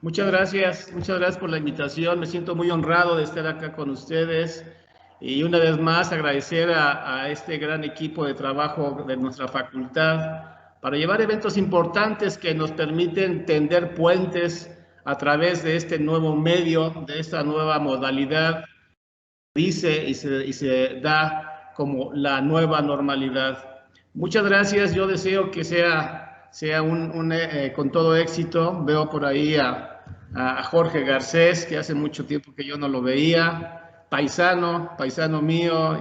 Muchas gracias por la invitación. Me siento muy honrado de estar acá con ustedes y una vez más agradecer a este gran equipo de trabajo de nuestra facultad para llevar eventos importantes que nos permiten tender puentes a través de este nuevo medio, de esta nueva modalidad, dice y se da como la nueva normalidad. Muchas gracias, yo deseo que sea con todo éxito. Veo por ahí a Jorge Garcés, que hace mucho tiempo que yo no lo veía, paisano mío,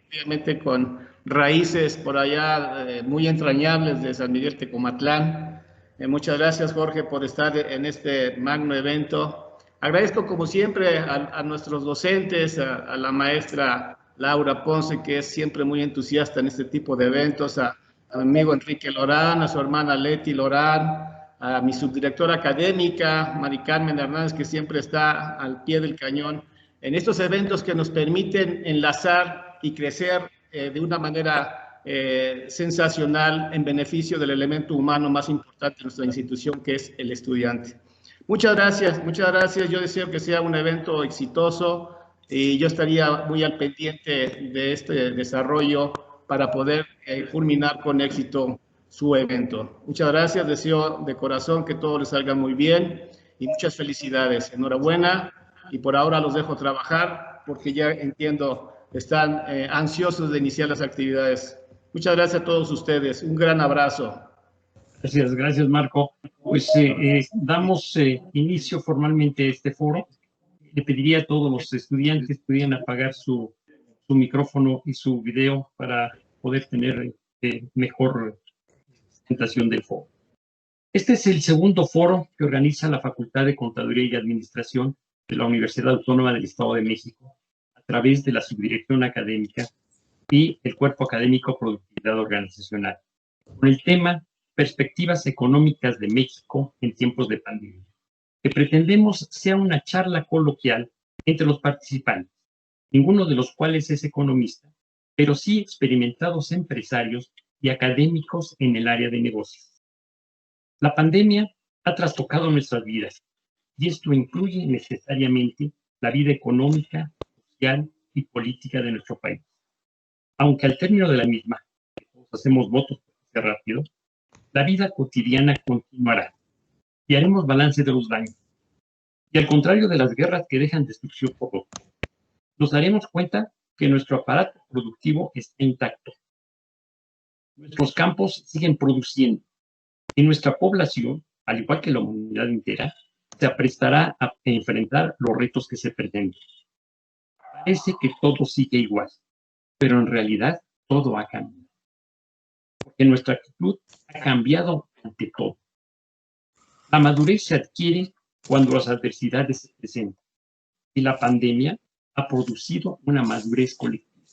obviamente con raíces por allá muy entrañables de San Miguel Tecomatlán. Muchas gracias, Jorge, por estar en este magno evento. Agradezco, como siempre, a nuestros docentes, a la maestra Laura Ponce, que es siempre muy entusiasta en este tipo de eventos, a mi amigo Enrique Lorán, a su hermana Leti Lorán, a mi subdirectora académica, Mari Carmen Hernández, que siempre está al pie del cañón en estos eventos que nos permiten enlazar y crecer de una manera sensacional en beneficio del elemento humano más importante de nuestra institución, que es el estudiante. Muchas gracias. Yo deseo que sea un evento exitoso y yo estaría muy al pendiente de este desarrollo para poder culminar con éxito su evento. Muchas gracias, deseo de corazón que todo les salga muy bien y muchas felicidades. Enhorabuena y por ahora los dejo trabajar porque ya entiendo, están ansiosos de iniciar las actividades. Muchas gracias a todos ustedes. Un gran abrazo. Gracias, Marco. Pues damos inicio formalmente a este foro. Le pediría a todos los estudiantes que pudieran apagar su micrófono y su video para poder tener mejor presentación del foro. Este es el segundo foro que organiza la Facultad de Contaduría y Administración de la Universidad Autónoma del Estado de México a través de la Subdirección Académica y el Cuerpo Académico Productividad Organizacional, con el tema Perspectivas Económicas de México en tiempos de pandemia, que pretendemos sea una charla coloquial entre los participantes, ninguno de los cuales es economista, pero sí experimentados empresarios y académicos en el área de negocios. La pandemia ha trastocado nuestras vidas y esto incluye necesariamente la vida económica, social y política de nuestro país. Aunque al término de la misma, todos hacemos votos para que sea rápido, la vida cotidiana continuará y haremos balance de los daños. Y al contrario de las guerras que dejan destrucción por doquier, nos daremos cuenta que nuestro aparato productivo está intacto. Nuestros campos siguen produciendo y nuestra población, al igual que la humanidad entera, se aprestará a enfrentar los retos que se presentan. Parece que todo sigue igual, pero en realidad todo ha cambiado. Porque nuestra actitud ha cambiado ante todo. La madurez se adquiere cuando las adversidades se presentan y la pandemia ha producido una madurez colectiva.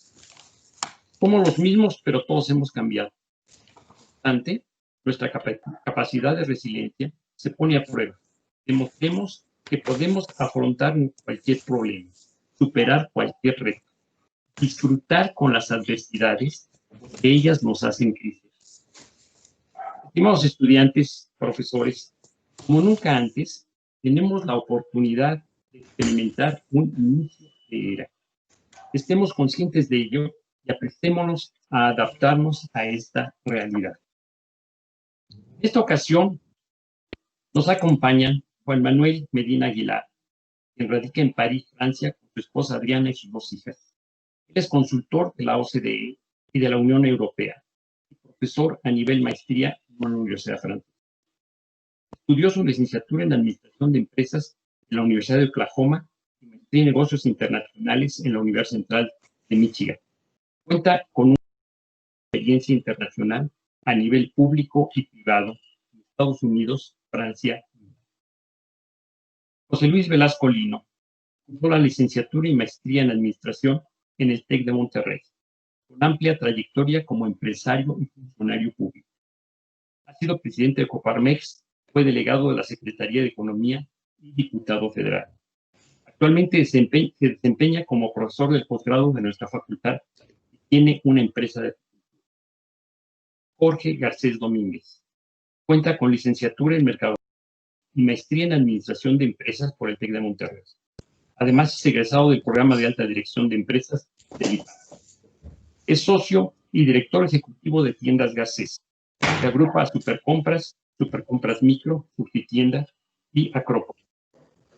Somos los mismos, pero todos hemos cambiado. No obstante, nuestra capacidad de resiliencia se pone a prueba. Demostremos que podemos afrontar cualquier problema, superar cualquier reto, disfrutar con las adversidades, porque ellas nos hacen crecer. Estimados estudiantes, profesores, como nunca antes, tenemos la oportunidad de experimentar un inicio de era. Estemos conscientes de ello y aprestémonos a adaptarnos a esta realidad. En esta ocasión nos acompañan Juan Manuel Medina Aguilar, quien radica en París, Francia, con su esposa Adriana y sus dos hijas. Él es consultor de la OCDE y de la Unión Europea y profesor a nivel maestría en una universidad francesa. Estudió su licenciatura en Administración de Empresas en la Universidad de Oklahoma y maestría en Negocios Internacionales en la Universidad Central de Michigan. Cuenta con una experiencia internacional a nivel público y privado en Estados Unidos, Francia y México. José Luis Velasco Lino cursó la licenciatura y maestría en Administración en el TEC de Monterrey, con amplia trayectoria como empresario y funcionario público. Ha sido presidente de Coparmex, fue delegado de la Secretaría de Economía y diputado federal. Actualmente se desempeña como profesor del posgrado de nuestra facultad y tiene una empresa de Jorge Garcés Domínguez. Cuenta con licenciatura en Mercadotecnia y maestría en Administración de Empresas por el TEC de Monterrey. Además, es egresado del programa de alta dirección de empresas del IPA. Es socio y director ejecutivo de Tiendas Garcés, que agrupa a Supercompras, Supercompras Micro, Surtitienda y Acrópolis.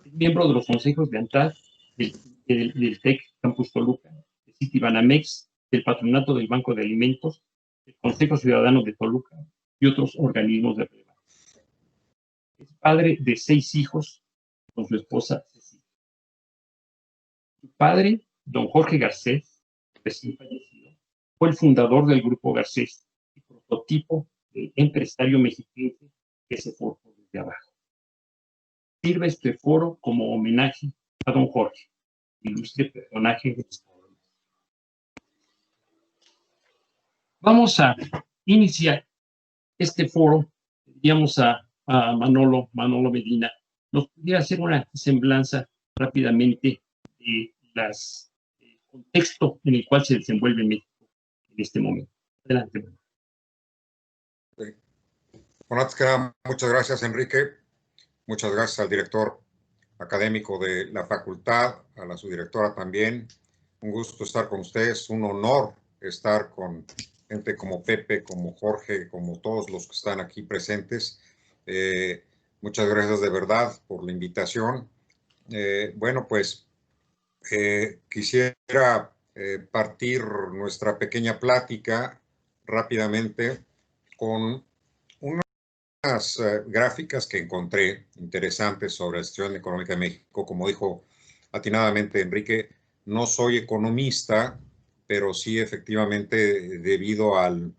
Es miembro de los consejos de ANTAD, del TEC Campus Toluca, de Citibanamex, del Patronato del Banco de Alimentos, del Consejo Ciudadano de Toluca y otros organismos de relevancia. Es padre de 6 hijos con su esposa Cecilia. Su padre, don Jorge Garcés, recién fallecido, fue el fundador del Grupo Garcés y prototipo de empresario mexicano que se forjó desde abajo. Sirve este foro como homenaje a don Jorge, ilustre personaje de esta obra. Vamos a iniciar este foro. Diríamos a Manolo Medina, nos podría hacer una semblanza rápidamente de las contexto en el cual se desenvuelve México en este momento. Adelante. Sí. Bueno, antes que nada, muchas gracias, Enrique. Muchas gracias al director académico de la facultad, a la subdirectora también. Un gusto estar con ustedes, un honor estar con gente como Pepe, como Jorge, como todos los que están aquí presentes. Muchas gracias de verdad por la invitación. Bueno, pues quisiera partir nuestra pequeña plática rápidamente con unas gráficas que encontré interesantes sobre la situación económica de México. Como dijo atinadamente Enrique, no soy economista, pero sí efectivamente debido al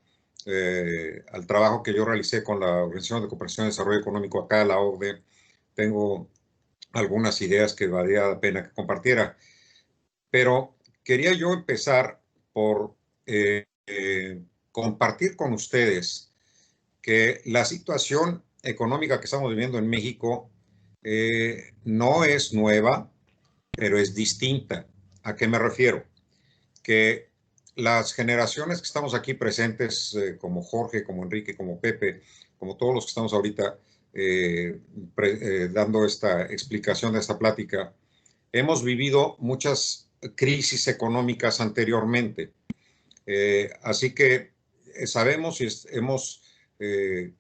trabajo que yo realicé con la Organización de Cooperación y Desarrollo Económico acá, la OCDE, tengo algunas ideas que valía la pena que compartiera. Pero quería yo empezar por compartir con ustedes que la situación económica que estamos viviendo en México no es nueva, pero es distinta. ¿A qué me refiero? Que las generaciones que estamos aquí presentes, como Jorge, como Enrique, como Pepe, como todos los que estamos ahorita dando esta explicación de esta plática, hemos vivido muchas crisis económicas anteriormente. Así que sabemos y hemos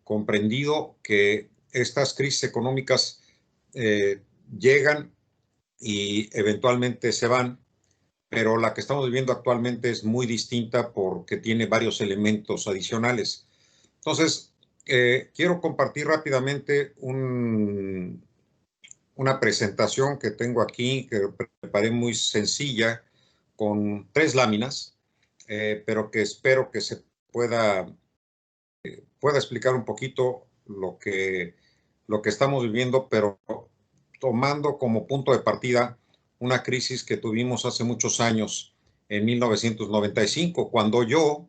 comprendido que estas crisis económicas llegan y eventualmente se van, pero la que estamos viviendo actualmente es muy distinta porque tiene varios elementos adicionales. Entonces, quiero compartir rápidamente una presentación que tengo aquí, que preparé muy sencilla, con 3 láminas, pero que espero que se pueda explicar un poquito lo que estamos viviendo, pero tomando como punto de partida una crisis que tuvimos hace muchos años, en 1995, cuando yo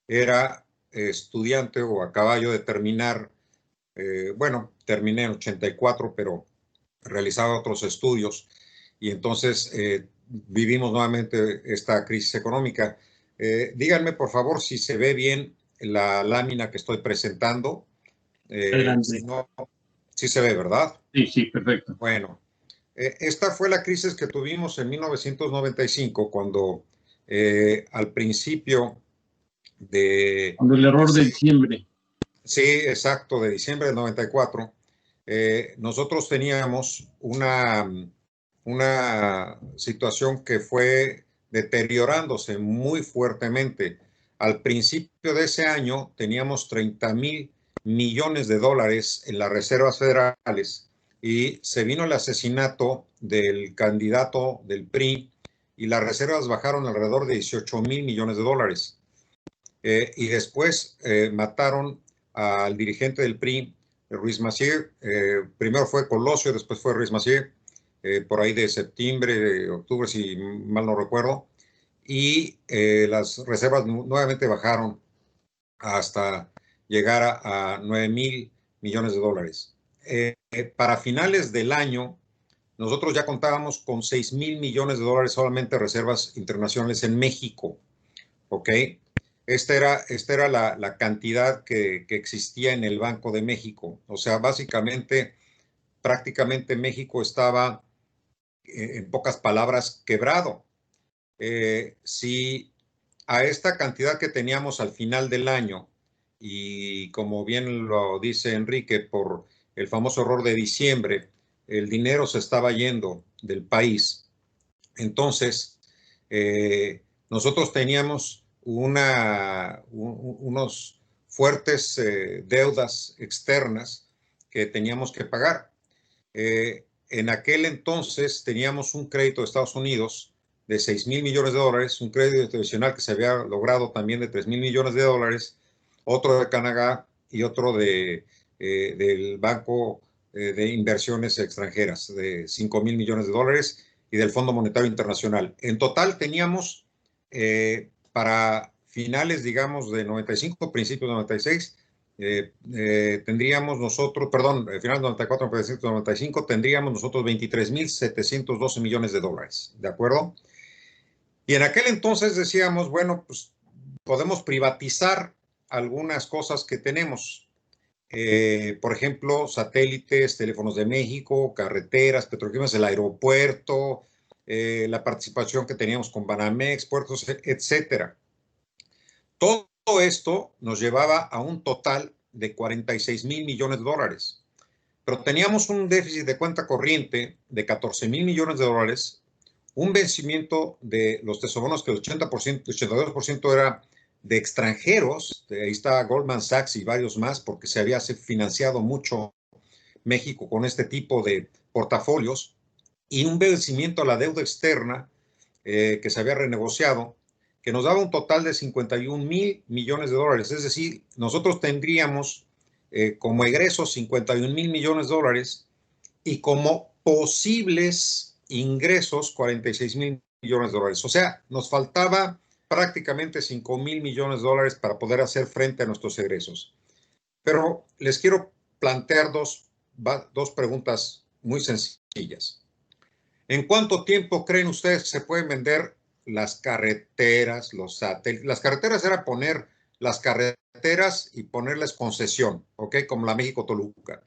era estudiante o acababa yo de terminar, bueno, terminé en 84, pero realizaba otros estudios y entonces vivimos nuevamente esta crisis económica. Díganme, por favor, si se ve bien la lámina que estoy presentando. Si no, sí se ve, ¿verdad? Sí, sí, perfecto. Bueno, esta fue la crisis que tuvimos en 1995, cuando al principio de... Cuando el error de diciembre. Sí, exacto, de diciembre del 94, nosotros teníamos una situación que fue deteriorándose muy fuertemente. Al principio de ese año teníamos 30,000 millones de dólares en las reservas federales y se vino el asesinato del candidato del PRI y las reservas bajaron alrededor de 18,000 millones de dólares. Y después mataron al dirigente del PRI, Ruiz Massieu. Primero fue Colosio, después fue Ruiz Massieu, por ahí de septiembre, octubre, si mal no recuerdo. Y las reservas nuevamente bajaron hasta llegar a 9,000 millones de dólares. Para finales del año, nosotros ya contábamos con 6,000 millones de dólares solamente de reservas internacionales en México. ¿Ok? Esta era la cantidad que existía en el Banco de México. O sea, básicamente prácticamente México estaba, en pocas palabras, quebrado. Si a esta cantidad que teníamos al final del año, y como bien lo dice Enrique, por el famoso error de diciembre, el dinero se estaba yendo del país. Entonces, nosotros teníamos unos fuertes deudas externas que teníamos que pagar. En aquel entonces teníamos un crédito de Estados Unidos de 6,000 millones de dólares, un crédito adicional que se había logrado también de 3,000 millones de dólares, otro de Canadá y otro del Banco de Inversiones Extranjeras de 5,000 millones de dólares y del Fondo Monetario Internacional. En total teníamos para finales, digamos, de 95, principios de 96, tendríamos nosotros, perdón, final de 94, 95, tendríamos nosotros 23,712 millones de dólares, ¿de acuerdo? Y en aquel entonces decíamos, bueno, pues podemos privatizar algunas cosas que tenemos. Por ejemplo, satélites, teléfonos de México, carreteras, petroquímicos, el aeropuerto, la participación que teníamos con Banamex, puertos, etcétera. Todo esto nos llevaba a un total de 46,000 millones de dólares. Pero teníamos un déficit de cuenta corriente de 14,000 millones de dólares, un vencimiento de los tesobonos que el 80%, 82% era de extranjeros, ahí está Goldman Sachs y varios más, porque se había financiado mucho México con este tipo de portafolios, y un vencimiento a la deuda externa que se había renegociado, que nos daba un total de 51,000 millones de dólares. Es decir, nosotros tendríamos como egresos 51,000 millones de dólares y como posibles ingresos 46,000 millones de dólares. O sea, nos faltaba prácticamente 5,000 millones de dólares para poder hacer frente a nuestros egresos. Pero les quiero plantear dos preguntas muy sencillas. ¿En cuánto tiempo creen ustedes que se pueden vender las carreteras, los satélites? Las carreteras era poner las carreteras y ponerles concesión, ¿ok? Como la México-Toluca.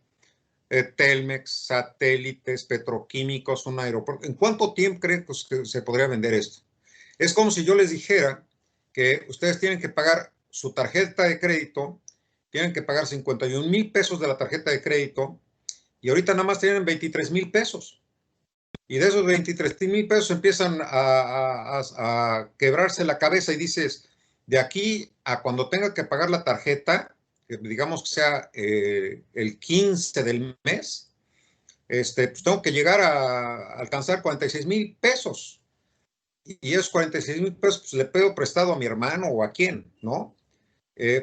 Telmex, satélites, petroquímicos, un aeropuerto. ¿En cuánto tiempo creen que se podría vender esto? Es como si yo les dijera que ustedes tienen que pagar su tarjeta de crédito, tienen que pagar 51,000 pesos de la tarjeta de crédito y ahorita nada más tienen 23,000 pesos. Y de esos 23,000 pesos empiezan a quebrarse la cabeza y dices, de aquí a cuando tenga que pagar la tarjeta, digamos que sea el 15 del mes, pues tengo que llegar a alcanzar 46,000 pesos. Y esos 46,000 pesos pues, le pido prestado a mi hermano o a quién, ¿no?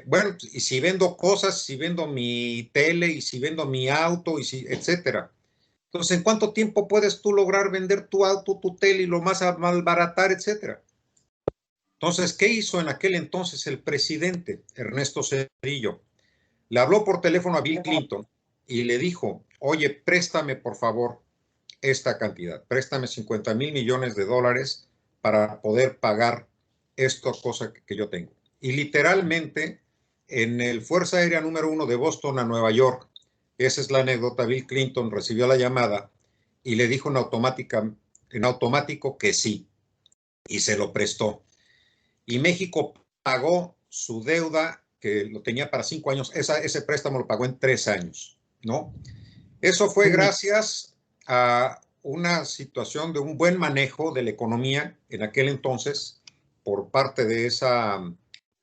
Bueno, y si vendo cosas, si vendo mi tele, y si vendo mi auto, y si, etcétera. Entonces, ¿en cuánto tiempo puedes tú lograr vender tu auto, tu tele y lo más a malbaratar, etcétera? Entonces, ¿qué hizo en aquel entonces el presidente Ernesto Zedillo? Le habló por teléfono a Bill Clinton y le dijo, oye, préstame por favor esta cantidad, préstame 50,000 millones de dólares para poder pagar esta cosa que yo tengo. Y literalmente, en el Fuerza Aérea número 1 de Boston a Nueva York, esa es la anécdota, Bill Clinton recibió la llamada y le dijo en automático que sí, y se lo prestó. Y México pagó su deuda, que lo tenía para 5 años, ese préstamo lo pagó en 3 años, ¿no? Eso fue gracias a una situación de un buen manejo de la economía en aquel entonces por parte de esa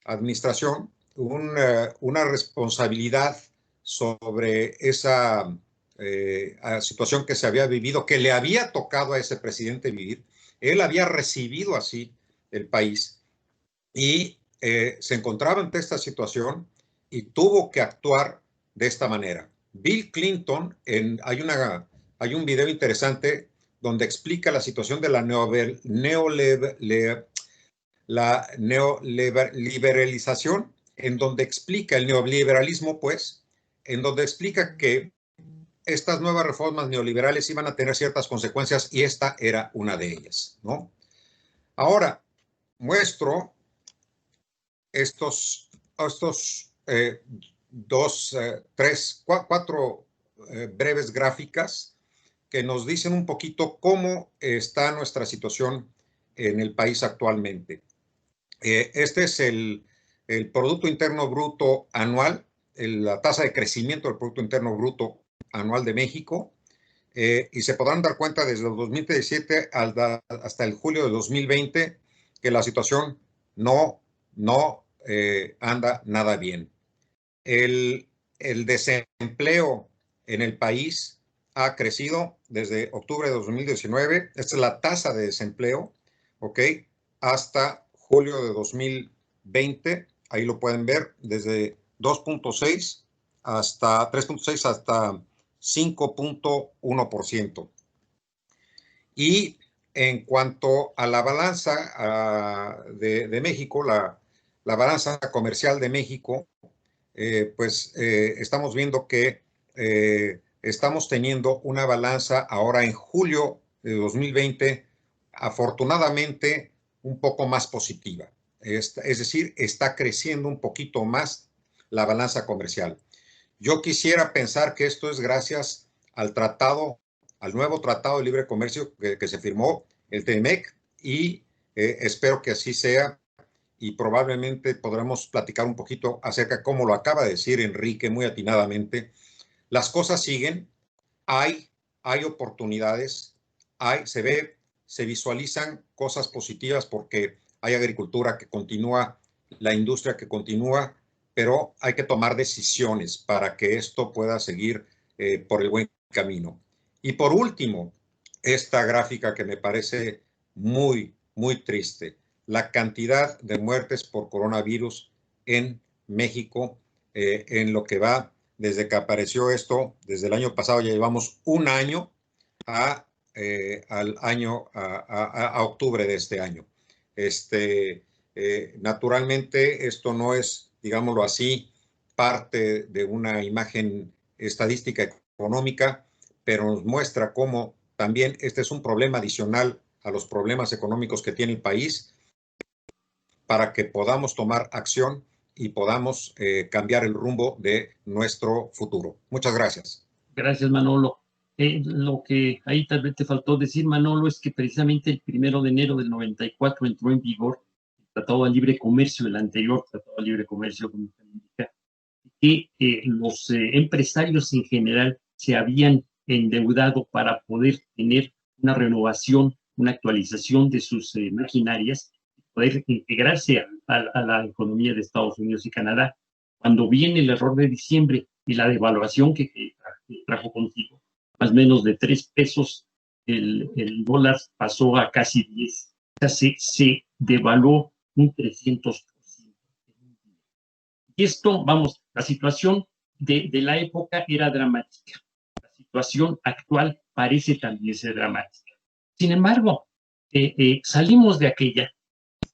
administración, una responsabilidad sobre esa situación que se había vivido, que le había tocado a ese presidente vivir. Él había recibido así el país y se encontraba ante esta situación y tuvo que actuar de esta manera. Bill Clinton, hay un video interesante donde explica la situación de la neoliberalización, en donde explica el neoliberalismo, pues, en donde explica que estas nuevas reformas neoliberales iban a tener ciertas consecuencias y esta era una de ellas, ¿no? Ahora, muestro estos 4 breves gráficas que nos dicen un poquito cómo está nuestra situación en el país actualmente. Este es el Producto Interno Bruto anual, la tasa de crecimiento del Producto Interno Bruto anual de México, y se podrán dar cuenta desde el 2017 hasta el julio de 2020 que la situación no anda nada bien. El desempleo en el país ha crecido desde octubre de 2019, esta es la tasa de desempleo, ¿ok? Hasta julio de 2020, ahí lo pueden ver, desde 2.6 hasta 3.6 hasta 5.1%. Y en cuanto a la balanza de México, la balanza comercial de México, estamos viendo que estamos teniendo una balanza ahora en julio de 2020, afortunadamente un poco más positiva. Es decir, está creciendo un poquito más la balanza comercial. Yo quisiera pensar que esto es gracias al nuevo Tratado de Libre Comercio que se firmó, el TEMEC, y espero que así sea. Y probablemente podremos platicar un poquito acerca de cómo lo acaba de decir Enrique muy atinadamente. Las cosas siguen, hay oportunidades, se visualizan cosas positivas porque hay agricultura que continúa, la industria que continúa, pero hay que tomar decisiones para que esto pueda seguir por el buen camino. Y por último, esta gráfica que me parece muy, muy triste. La cantidad de muertes por coronavirus en México, en lo que va desde que apareció esto, desde el año pasado ya llevamos un año a octubre de este año. Naturalmente esto no es, digámoslo así, parte de una imagen estadística económica, pero nos muestra cómo también este es un problema adicional a los problemas económicos que tiene el país, para que podamos tomar acción y podamos cambiar el rumbo de nuestro futuro. Muchas gracias. Gracias, Manolo. Lo que ahí tal vez te faltó decir, Manolo, es que precisamente el 1 de enero del 94 entró en vigor el Tratado de Libre Comercio, el anterior Tratado de Libre Comercio con América, que los empresarios en general se habían endeudado para poder tener una renovación, una actualización de sus maquinarias, poder integrarse a la economía de Estados Unidos y Canadá. Cuando viene el error de diciembre y la devaluación que trajo consigo, más o menos de 3 pesos, el dólar pasó a casi 10. O sea, se devaluó un 300%. Y esto, vamos, la situación de la época era dramática. La situación actual parece también ser dramática. Sin embargo, salimos de aquella,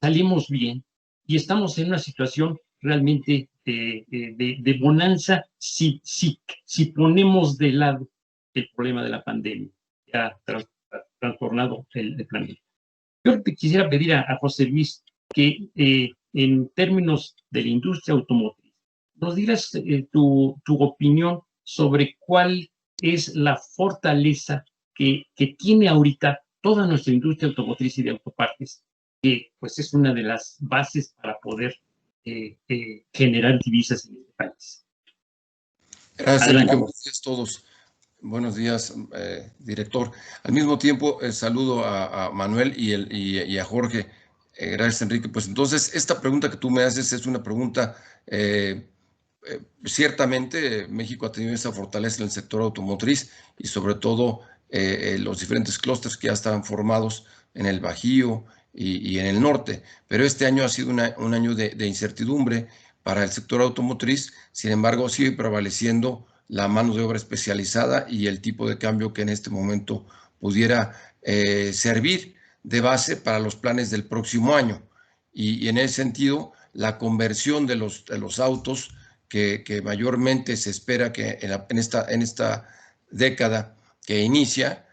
salimos bien y estamos en una situación realmente de bonanza si ponemos de lado el problema de la pandemia que ha trastornado el planeta. Yo te quisiera pedir a José Luis que en términos de la industria automotriz nos digas tu opinión sobre cuál es la fortaleza que tiene ahorita toda nuestra industria automotriz y de autopartes, que pues es una de las bases para poder generar divisas en este país. Gracias, Enrique. Buenos días a todos. Buenos días, director. Al mismo tiempo, saludo a Manuel y a Jorge. Gracias, Enrique. Pues entonces, esta pregunta que tú me haces es una pregunta, ciertamente México ha tenido esa fortaleza en el sector automotriz y sobre todo los diferentes clústeres que ya estaban formados en el Bajío y en el norte, pero este año ha sido un año de incertidumbre para el sector automotriz. Sin embargo, sigue prevaleciendo la mano de obra especializada y el tipo de cambio que en este momento pudiera servir de base para los planes del próximo año. Y en ese sentido, la conversión de los autos que mayormente se espera que en esta década que inicia,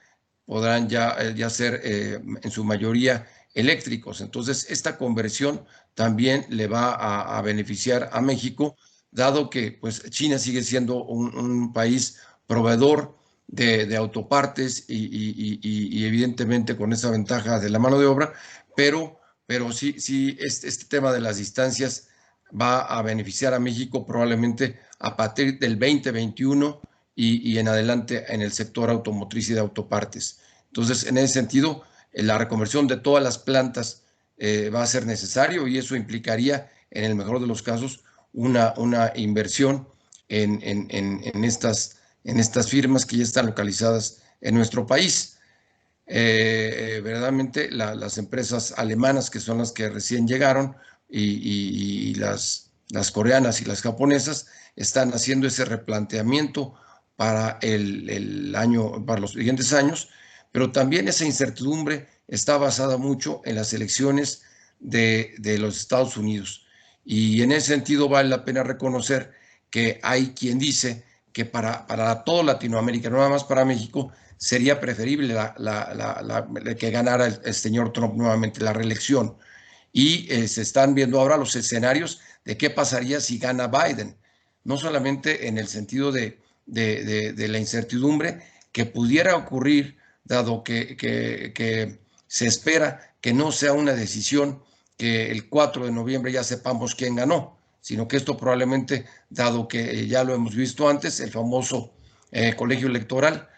podrán ya ser en su mayoría eléctricos. Entonces, esta conversión también le va a beneficiar a México, dado que pues, China sigue siendo un país proveedor de autopartes y evidentemente con esa ventaja de la mano de obra, pero sí este tema de las distancias va a beneficiar a México probablemente a partir del 2021 y en adelante en el sector automotriz y de autopartes. Entonces, en ese sentido, la reconversión de todas las plantas va a ser necesario y eso implicaría, en el mejor de los casos, una inversión en estas firmas que ya están localizadas en nuestro país. Verdaderamente las empresas alemanas, que son las que recién llegaron, y las coreanas y las japonesas, están haciendo ese replanteamiento para para los siguientes años, pero también esa incertidumbre está basada mucho en las elecciones de los Estados Unidos. Y en ese sentido vale la pena reconocer que hay quien dice que para toda Latinoamérica, no nada más para México, sería preferible que ganara el señor Trump nuevamente la reelección. Y se están viendo ahora los escenarios de qué pasaría si gana Biden, no solamente en el sentido de la incertidumbre que pudiera ocurrir, dado que se espera que no sea una decisión que el 4 de noviembre ya sepamos quién ganó, sino que esto probablemente, dado que ya lo hemos visto antes, el famoso colegio electoral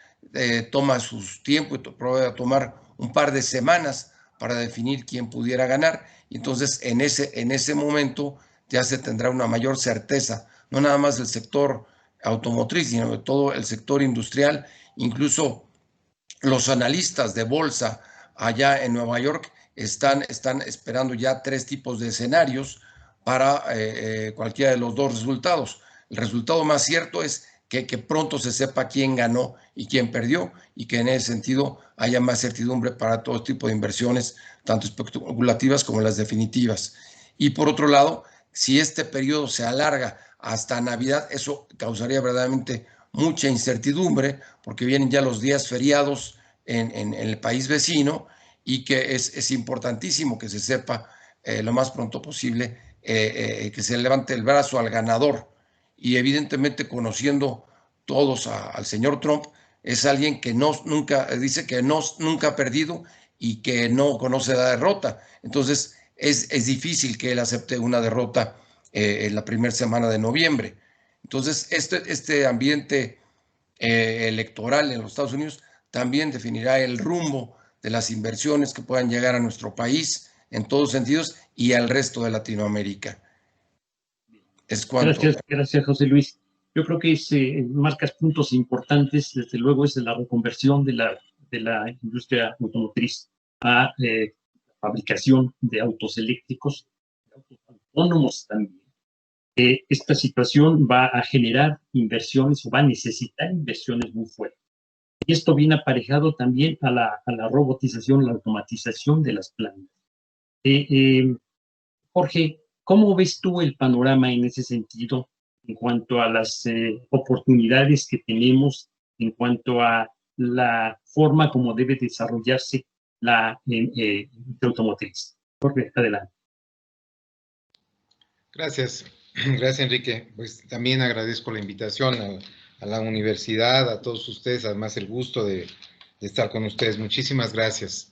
toma sus tiempos y puede tomar un par de semanas para definir quién pudiera ganar. Y entonces, en ese momento ya se tendrá una mayor certeza, no nada más del sector automotriz, sino de todo el sector industrial. Incluso los analistas de bolsa allá en Nueva York están esperando ya 3 tipos de escenarios para cualquiera de los dos resultados. El resultado más cierto es que pronto se sepa quién ganó y quién perdió, y que en ese sentido haya más certidumbre para todo tipo de inversiones, tanto especulativas como las definitivas. Y por otro lado, si este periodo se alarga hasta Navidad, eso causaría verdaderamente mucha incertidumbre, porque vienen ya los días feriados en el país vecino, y que es importantísimo que se sepa lo más pronto posible, que se levante el brazo al ganador. Y evidentemente, conociendo todos al señor Trump, es alguien que nunca ha perdido y que no conoce la derrota. Entonces es difícil que él acepte una derrota en la primera semana de noviembre. Entonces este ambiente electoral en los Estados Unidos también definirá el rumbo de las inversiones que puedan llegar a nuestro país en todos sentidos y al resto de Latinoamérica. Es cuanto. Gracias, José Luis. Yo creo que marcas puntos importantes. Desde luego es la reconversión de la industria automotriz a la fabricación de autos eléctricos, autos autónomos también. Esta situación va a generar inversiones, o va a necesitar inversiones muy fuertes. Y esto viene aparejado también a la robotización, la automatización de las plantas. Jorge, ¿cómo ves tú el panorama en ese sentido, en cuanto a las oportunidades que tenemos, en cuanto a la forma como debe desarrollarse la industria automotriz? Jorge, adelante. Gracias, Enrique. Pues también agradezco la invitación a la universidad, a todos ustedes, además el gusto de estar con ustedes. Muchísimas gracias.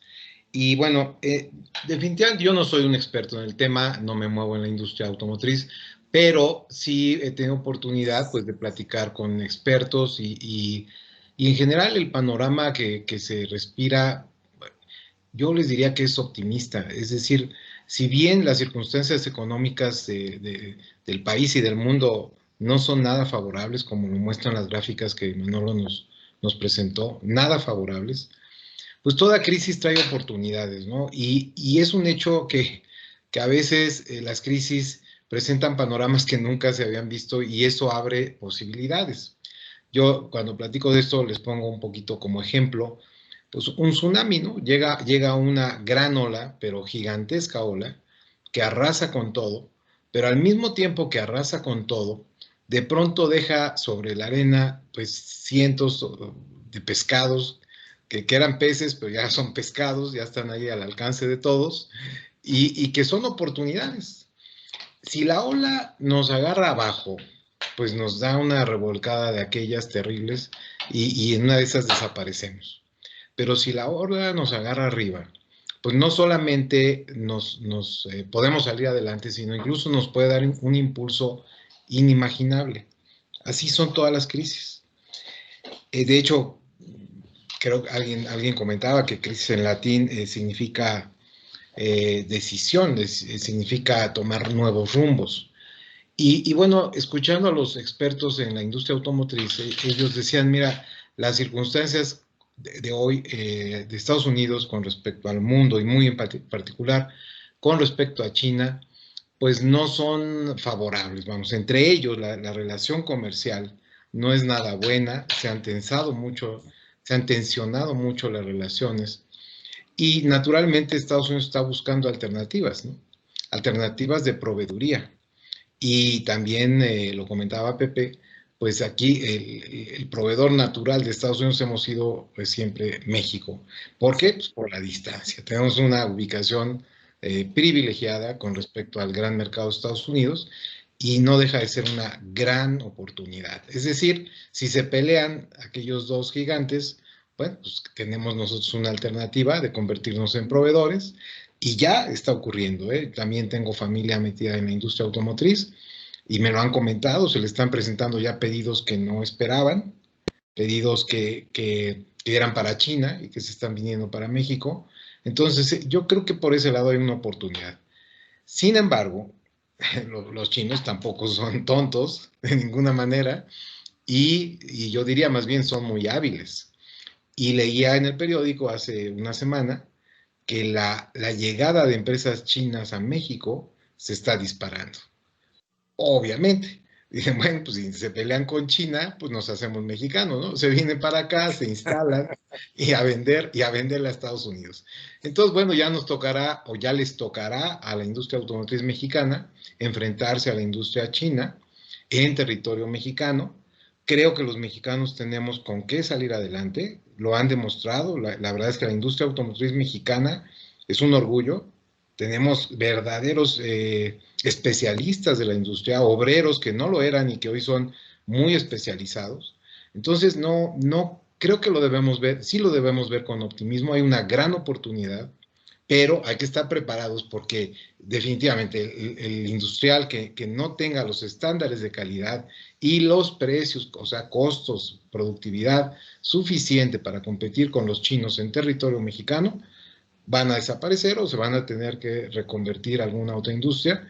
Y bueno, definitivamente yo no soy un experto en el tema, no me muevo en la industria automotriz, pero sí he tenido oportunidad pues de platicar con expertos y en general el panorama que se respira, yo les diría que es optimista. Es decir, si bien las circunstancias económicas del país y del mundo no son nada favorables, como lo muestran las gráficas que Manolo nos presentó, nada favorables, pues toda crisis trae oportunidades, ¿no? Y es un hecho que a veces las crisis presentan panoramas que nunca se habían visto y eso abre posibilidades. Yo cuando platico de esto les pongo un poquito como ejemplo, pues un tsunami, ¿no? Llega una gran ola, pero gigantesca ola, que arrasa con todo, pero al mismo tiempo que arrasa con todo, de pronto deja sobre la arena pues cientos de pescados que eran peces, pero ya son pescados, ya están ahí al alcance de todos, y que son oportunidades. Si la ola nos agarra abajo pues nos da una revolcada de aquellas terribles y en una de esas desaparecemos. Pero si la ola nos agarra arriba, pues no solamente nos podemos salir adelante, sino incluso nos puede dar un impulso inimaginable. Así son todas las crisis. De hecho, creo que alguien comentaba que crisis en latín significa decisión, significa tomar nuevos rumbos. Y bueno, escuchando a los expertos en la industria automotriz, ellos decían, mira, las circunstancias de hoy de Estados Unidos con respecto al mundo y muy en particular con respecto a China, pues no son favorables. Vamos, entre ellos la relación comercial no es nada buena, se han tensionado mucho las relaciones y naturalmente Estados Unidos está buscando alternativas, ¿no? Alternativas de proveeduría. Y también lo comentaba Pepe, pues aquí el proveedor natural de Estados Unidos hemos sido pues, siempre México. ¿Por qué? Pues por la distancia. Tenemos una ubicación privilegiada con respecto al gran mercado de Estados Unidos y no deja de ser una gran oportunidad. Es decir, si se pelean aquellos dos gigantes, bueno, pues tenemos nosotros una alternativa de convertirnos en proveedores y ya está ocurriendo, ¿eh? También tengo familia metida en la industria automotriz y me lo han comentado, se le están presentando ya pedidos que no esperaban, pedidos que eran para China y que se están viniendo para México. Entonces, yo creo que por ese lado hay una oportunidad. Sin embargo, los chinos tampoco son tontos de ninguna manera y yo diría más bien son muy hábiles. Y leía en el periódico hace una semana que la llegada de empresas chinas a México se está disparando. Obviamente. Dicen, bueno, pues si se pelean con China, pues nos hacemos mexicanos, ¿no? Se vienen para acá, se instalan y a venderle a Estados Unidos. Entonces, bueno, ya nos tocará o ya les tocará a la industria automotriz mexicana enfrentarse a la industria china en territorio mexicano. Creo que los mexicanos tenemos con qué salir adelante, lo han demostrado. La verdad es que la industria automotriz mexicana es un orgullo. Tenemos verdaderos especialistas de la industria, obreros que no lo eran y que hoy son muy especializados. Entonces, no creo que lo debemos ver, sí lo debemos ver con optimismo. Hay una gran oportunidad, pero hay que estar preparados porque definitivamente el industrial que no tenga los estándares de calidad y los precios, o sea, costos, productividad suficiente para competir con los chinos en territorio mexicano, van a desaparecer o se van a tener que reconvertir a alguna otra industria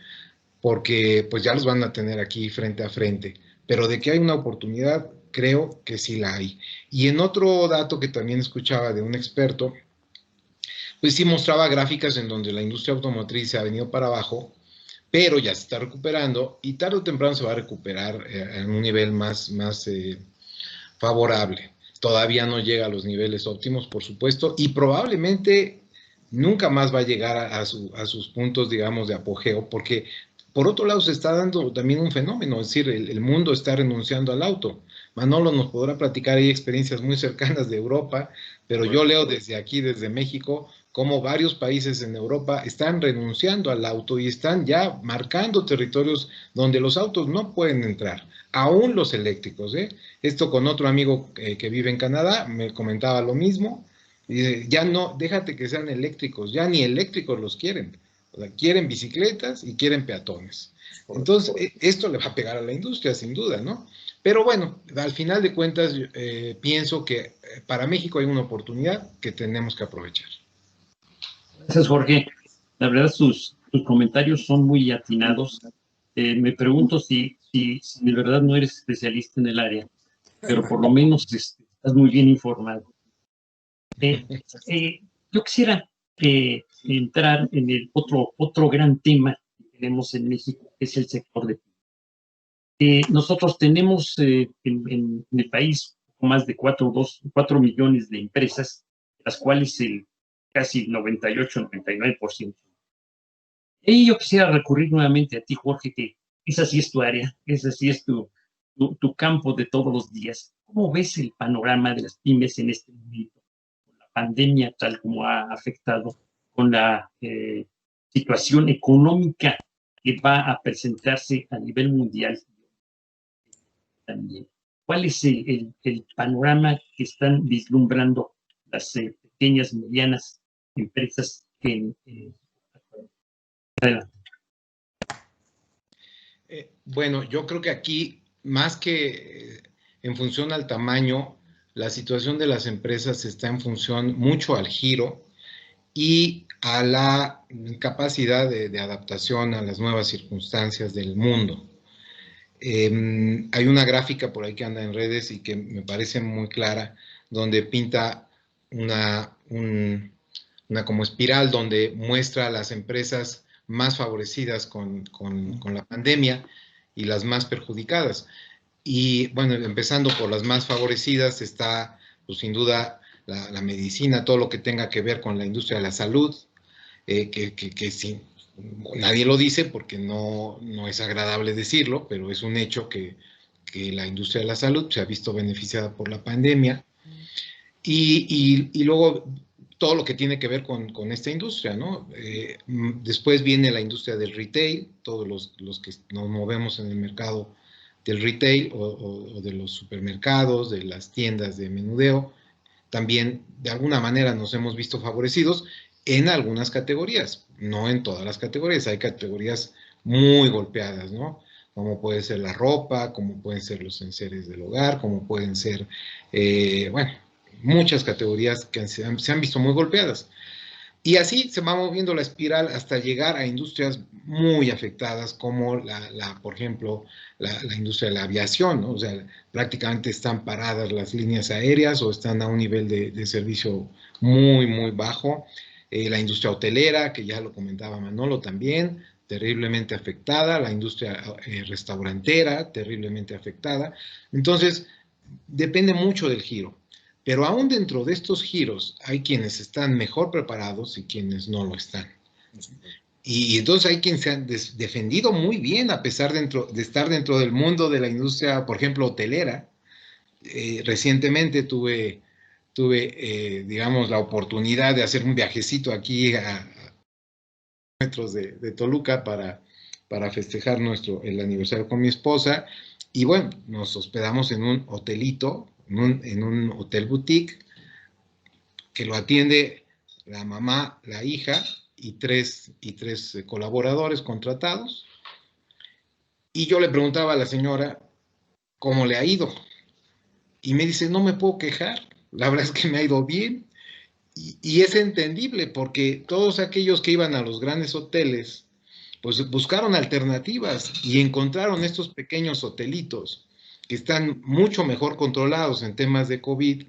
porque pues ya los van a tener aquí frente a frente. Pero de que hay una oportunidad, creo que sí la hay. Y en otro dato que también escuchaba de un experto, pues sí mostraba gráficas en donde la industria automotriz se ha venido para abajo, pero ya se está recuperando y tarde o temprano se va a recuperar en un nivel más favorable. Todavía no llega a los niveles óptimos, por supuesto, y probablemente nunca más va a llegar a sus puntos, digamos, de apogeo, porque por otro lado se está dando también un fenómeno, es decir, el mundo está renunciando al auto. Manolo nos podrá platicar, hay experiencias muy cercanas de Europa, pero yo leo desde aquí, desde México, cómo varios países en Europa están renunciando al auto y están ya marcando territorios donde los autos no pueden entrar, aún los eléctricos, ¿eh? Esto con otro amigo que vive en Canadá, me comentaba lo mismo, y ya no, déjate que sean eléctricos, ya ni eléctricos los quieren, o sea, quieren bicicletas y quieren peatones. Entonces, esto le va a pegar a la industria, sin duda, ¿no? Pero bueno, al final de cuentas, pienso que para México hay una oportunidad que tenemos que aprovechar. Gracias, Jorge. La verdad, sus comentarios son muy atinados. Me pregunto si de verdad no eres especialista en el área, pero por lo menos estás muy bien informado. Yo quisiera entrar en el otro gran tema que tenemos en México, que es el sector de nosotros tenemos en el país más de 4 millones de empresas, las cuales casi 98-99%. Y yo quisiera recurrir nuevamente a ti, Jorge, que esa sí es tu área, esa sí es tu campo de todos los días. ¿Cómo ves el panorama de las pymes en este momento? Con la pandemia tal como ha afectado, con la situación económica que va a presentarse a nivel mundial, también. ¿Cuál es el panorama que están vislumbrando las pequeñas y medianas empresas adelante? Bueno, yo creo que aquí, más que en función al tamaño, la situación de las empresas está en función mucho al giro y a la capacidad de adaptación a las nuevas circunstancias del mundo. Hay una gráfica por ahí que anda en redes y que me parece muy clara, donde pinta una como espiral donde muestra a las empresas más favorecidas con la pandemia y las más perjudicadas. Y bueno, empezando por las más favorecidas está, pues sin duda, la medicina, todo lo que tenga que ver con la industria de la salud, que sí, nadie lo dice porque no es agradable decirlo, pero es un hecho que la industria de la salud se ha visto beneficiada por la pandemia. Y luego todo lo que tiene que ver con esta industria, ¿no? Después viene la industria del retail, todos los que nos movemos en el mercado del retail o de los supermercados, de las tiendas de menudeo, también de alguna manera nos hemos visto favorecidos en algunas categorías, no en todas las categorías, hay categorías muy golpeadas, ¿no? Como puede ser la ropa, como pueden ser los enseres del hogar, como pueden ser, bueno, muchas categorías que se han visto muy golpeadas. Y así se va moviendo la espiral hasta llegar a industrias muy afectadas como por ejemplo, la industria de la aviación, ¿no? O sea, prácticamente están paradas las líneas aéreas o están a un nivel de servicio muy, muy bajo. La industria hotelera, que ya lo comentaba Manolo también, terriblemente afectada. La industria restaurantera, terriblemente afectada. Entonces, depende mucho del giro. Pero aún dentro de estos giros hay quienes están mejor preparados y quienes no lo están. Y entonces hay quienes se han defendido muy bien a pesar de estar dentro del mundo de la industria, por ejemplo, hotelera. Recientemente tuve digamos, la oportunidad de hacer un viajecito aquí a metros de Toluca para festejar el aniversario con mi esposa. Y bueno, nos hospedamos en un hotelito, en un hotel boutique, que lo atiende la mamá, la hija y tres colaboradores contratados. Y yo le preguntaba a la señora cómo le ha ido. Y me dice, no me puedo quejar, la verdad es que me ha ido bien. Y es entendible porque todos aquellos que iban a los grandes hoteles, pues buscaron alternativas y encontraron estos pequeños hotelitos que están mucho mejor controlados en temas de COVID,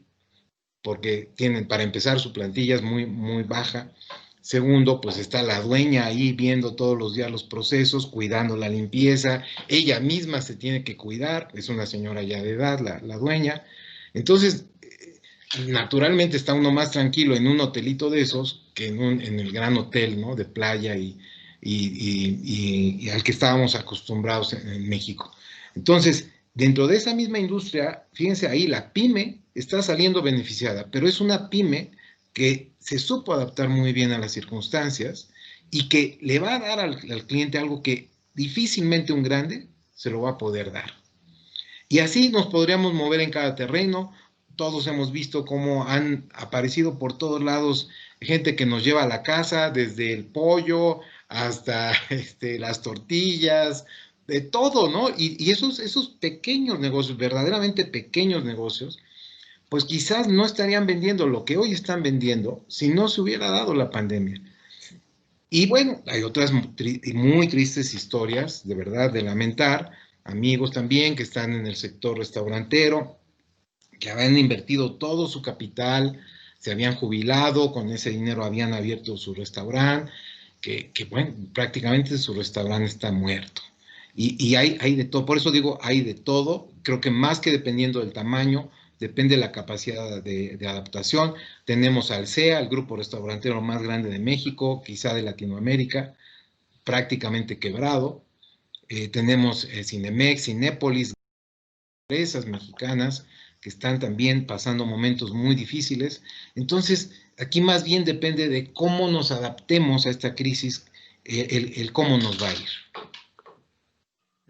porque tienen, para empezar, su plantilla es muy, muy baja. Segundo, pues está la dueña ahí viendo todos los días los procesos, cuidando la limpieza. Ella misma se tiene que cuidar, es una señora ya de edad, la dueña. Entonces, naturalmente está uno más tranquilo en un hotelito de esos que en el gran hotel, ¿no? De playa y al que estábamos acostumbrados en México. Entonces, dentro de esa misma industria, fíjense ahí, la pyme está saliendo beneficiada, pero es una pyme que se supo adaptar muy bien a las circunstancias y que le va a dar al cliente algo que difícilmente un grande se lo va a poder dar. Y así nos podríamos mover en cada terreno. Todos hemos visto cómo han aparecido por todos lados gente que nos lleva a la casa, desde el pollo hasta las tortillas, de todo, ¿no? Y esos pequeños negocios, verdaderamente pequeños negocios, pues quizás no estarían vendiendo lo que hoy están vendiendo si no se hubiera dado la pandemia. Y bueno, hay otras muy tristes historias, de verdad, de lamentar, amigos también que están en el sector restaurantero, que habían invertido todo su capital, se habían jubilado, con ese dinero habían abierto su restaurante, que bueno, prácticamente su restaurante está muerto. Y hay de todo, por eso digo, hay de todo, creo que más que dependiendo del tamaño, depende de la capacidad de adaptación. Tenemos al CEA, el grupo restaurantero más grande de México, quizá de Latinoamérica, prácticamente quebrado. Tenemos Cinemex, Cinépolis, empresas mexicanas que están también pasando momentos muy difíciles. Entonces, aquí más bien depende de cómo nos adaptemos a esta crisis, el cómo nos va a ir.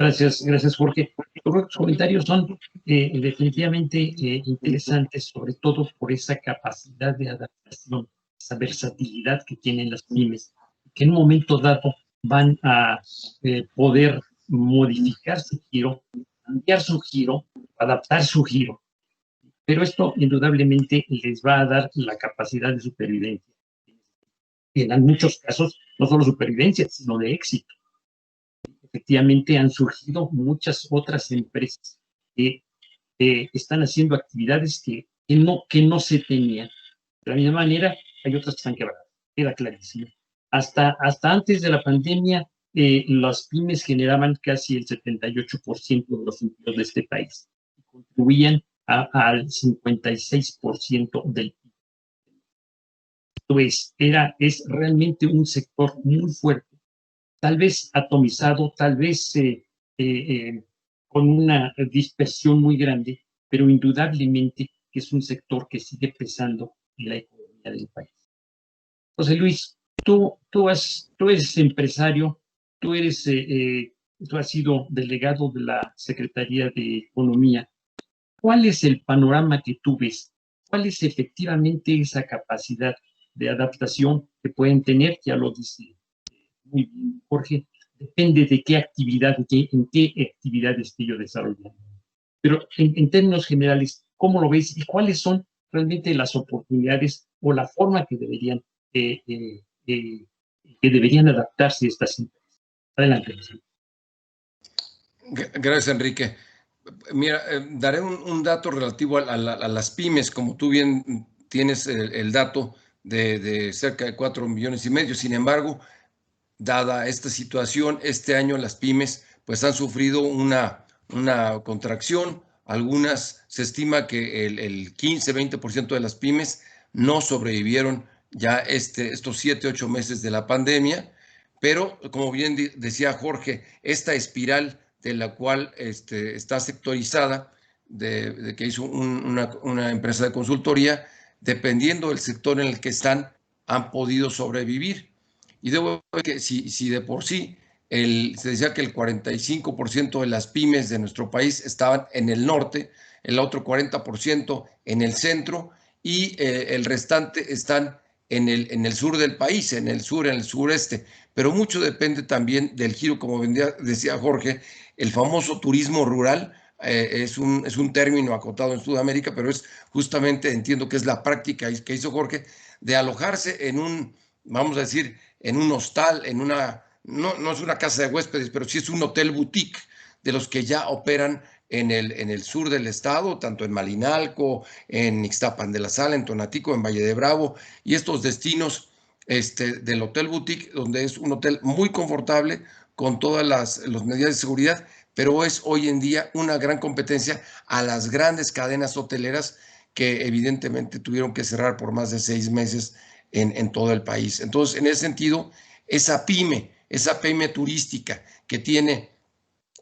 Gracias, Jorge. Los comentarios son definitivamente interesantes, sobre todo por esa capacidad de adaptación, esa versatilidad que tienen las pymes, que en un momento dado van a poder modificar su giro, cambiar su giro, adaptar su giro. Pero esto indudablemente les va a dar la capacidad de supervivencia. En muchos casos, no solo supervivencia, sino de éxito. Efectivamente han surgido muchas otras empresas que están haciendo actividades que no se tenían. De la misma manera, hay otras que están quebradas, queda clarísimo. Hasta antes de la pandemia, las pymes generaban casi el 78% de los empleos de este país y contribuían al 56% del PIB. Entonces, es realmente un sector muy fuerte, tal vez atomizado, tal vez con una dispersión muy grande, pero indudablemente que es un sector que sigue pesando en la economía del país. José Luis, tú eres empresario, tú has sido delegado de la Secretaría de Economía. ¿Cuál es el panorama que tú ves? ¿Cuál es efectivamente esa capacidad de adaptación que pueden tener? Ya lo dice muy bien, Jorge, depende de qué actividad, en qué actividad esté yo desarrollando. Pero en términos generales, ¿cómo lo ves y cuáles son realmente las oportunidades o la forma que deberían adaptarse estas empresas? Adelante. Gracias, Enrique. Mira, daré un dato relativo a las pymes, como tú bien tienes el dato de cerca de 4,5 millones. Sin embargo, dada esta situación, este año las pymes pues han sufrido una contracción. Algunas, se estima que el 15-20% de las pymes no sobrevivieron ya estos 7-8 meses de la pandemia, pero como bien decía Jorge, esta espiral de la cual está sectorizada, de que hizo una empresa de consultoría, dependiendo del sector en el que están, han podido sobrevivir. Y debo decir que si de por sí se decía que el 45% de las pymes de nuestro país estaban en el norte, el otro 40% en el centro y el restante están en el sur del país, en el sureste. Pero mucho depende también del giro, como decía Jorge, el famoso turismo rural. Es un término acotado en Sudamérica, pero es justamente, entiendo que es la práctica que hizo Jorge, de alojarse vamos a decir, en un hostal, no es una casa de huéspedes, pero sí es un hotel boutique de los que ya operan en el sur del estado, tanto en Malinalco, en Ixtapan de la Sal, en Tonatico, en Valle de Bravo, y estos destinos del hotel boutique, donde es un hotel muy confortable, con todas las medidas de seguridad, pero es hoy en día una gran competencia a las grandes cadenas hoteleras que evidentemente tuvieron que cerrar por más de 6 meses en todo el país. Entonces, en ese sentido, esa pyme turística que tiene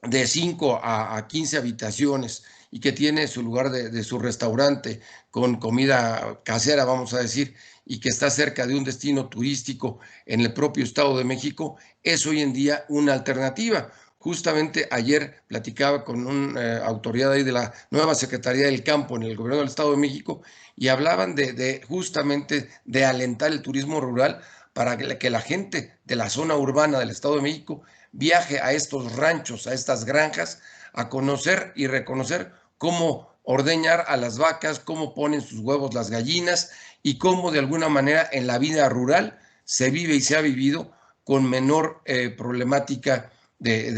de 5 a 15 habitaciones y que tiene su lugar de su restaurante con comida casera, vamos a decir, y que está cerca de un destino turístico en el propio Estado de México, es hoy en día una alternativa. Justamente ayer platicaba con una autoridad ahí de la nueva Secretaría del Campo en el Gobierno del Estado de México y hablaban justamente de alentar el turismo rural para que la gente de la zona urbana del Estado de México viaje a estos ranchos, a estas granjas, a conocer y reconocer cómo ordeñar a las vacas, cómo ponen sus huevos las gallinas y cómo de alguna manera en la vida rural se vive y se ha vivido con menor problemática de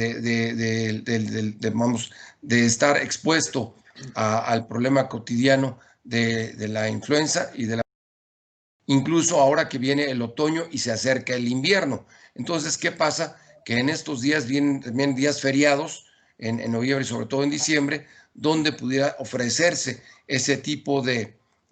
estar expuesto al problema cotidiano de la influenza y incluso ahora que viene el otoño y se acerca el invierno. Entonces, ¿qué pasa? Que en estos días vienen también días feriados, en noviembre y sobre todo en diciembre, donde pudiera ofrecerse ese tipo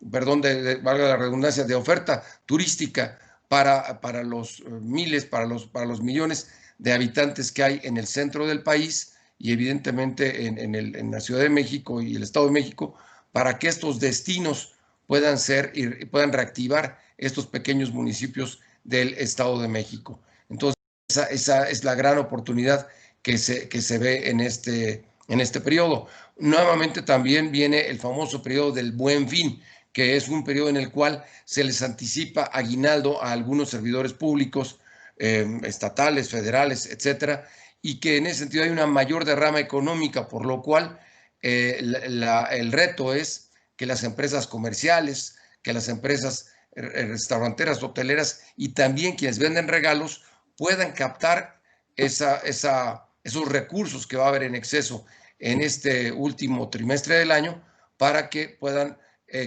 valga la redundancia, de oferta turística para los miles, para los millones de habitantes que hay en el centro del país y evidentemente en la Ciudad de México y el Estado de México, para que estos destinos puedan reactivar estos pequeños municipios del Estado de México. Entonces, esa es la gran oportunidad que se ve en este periodo. Nuevamente también viene el famoso periodo del Buen Fin, que es un periodo en el cual se les anticipa aguinaldo a algunos servidores públicos, estatales, federales, etcétera, y que en ese sentido hay una mayor derrama económica, por lo cual el reto es que las empresas comerciales, que las empresas restauranteras, hoteleras y también quienes venden regalos puedan captar esos recursos que va a haber en exceso en este último trimestre del año para que puedan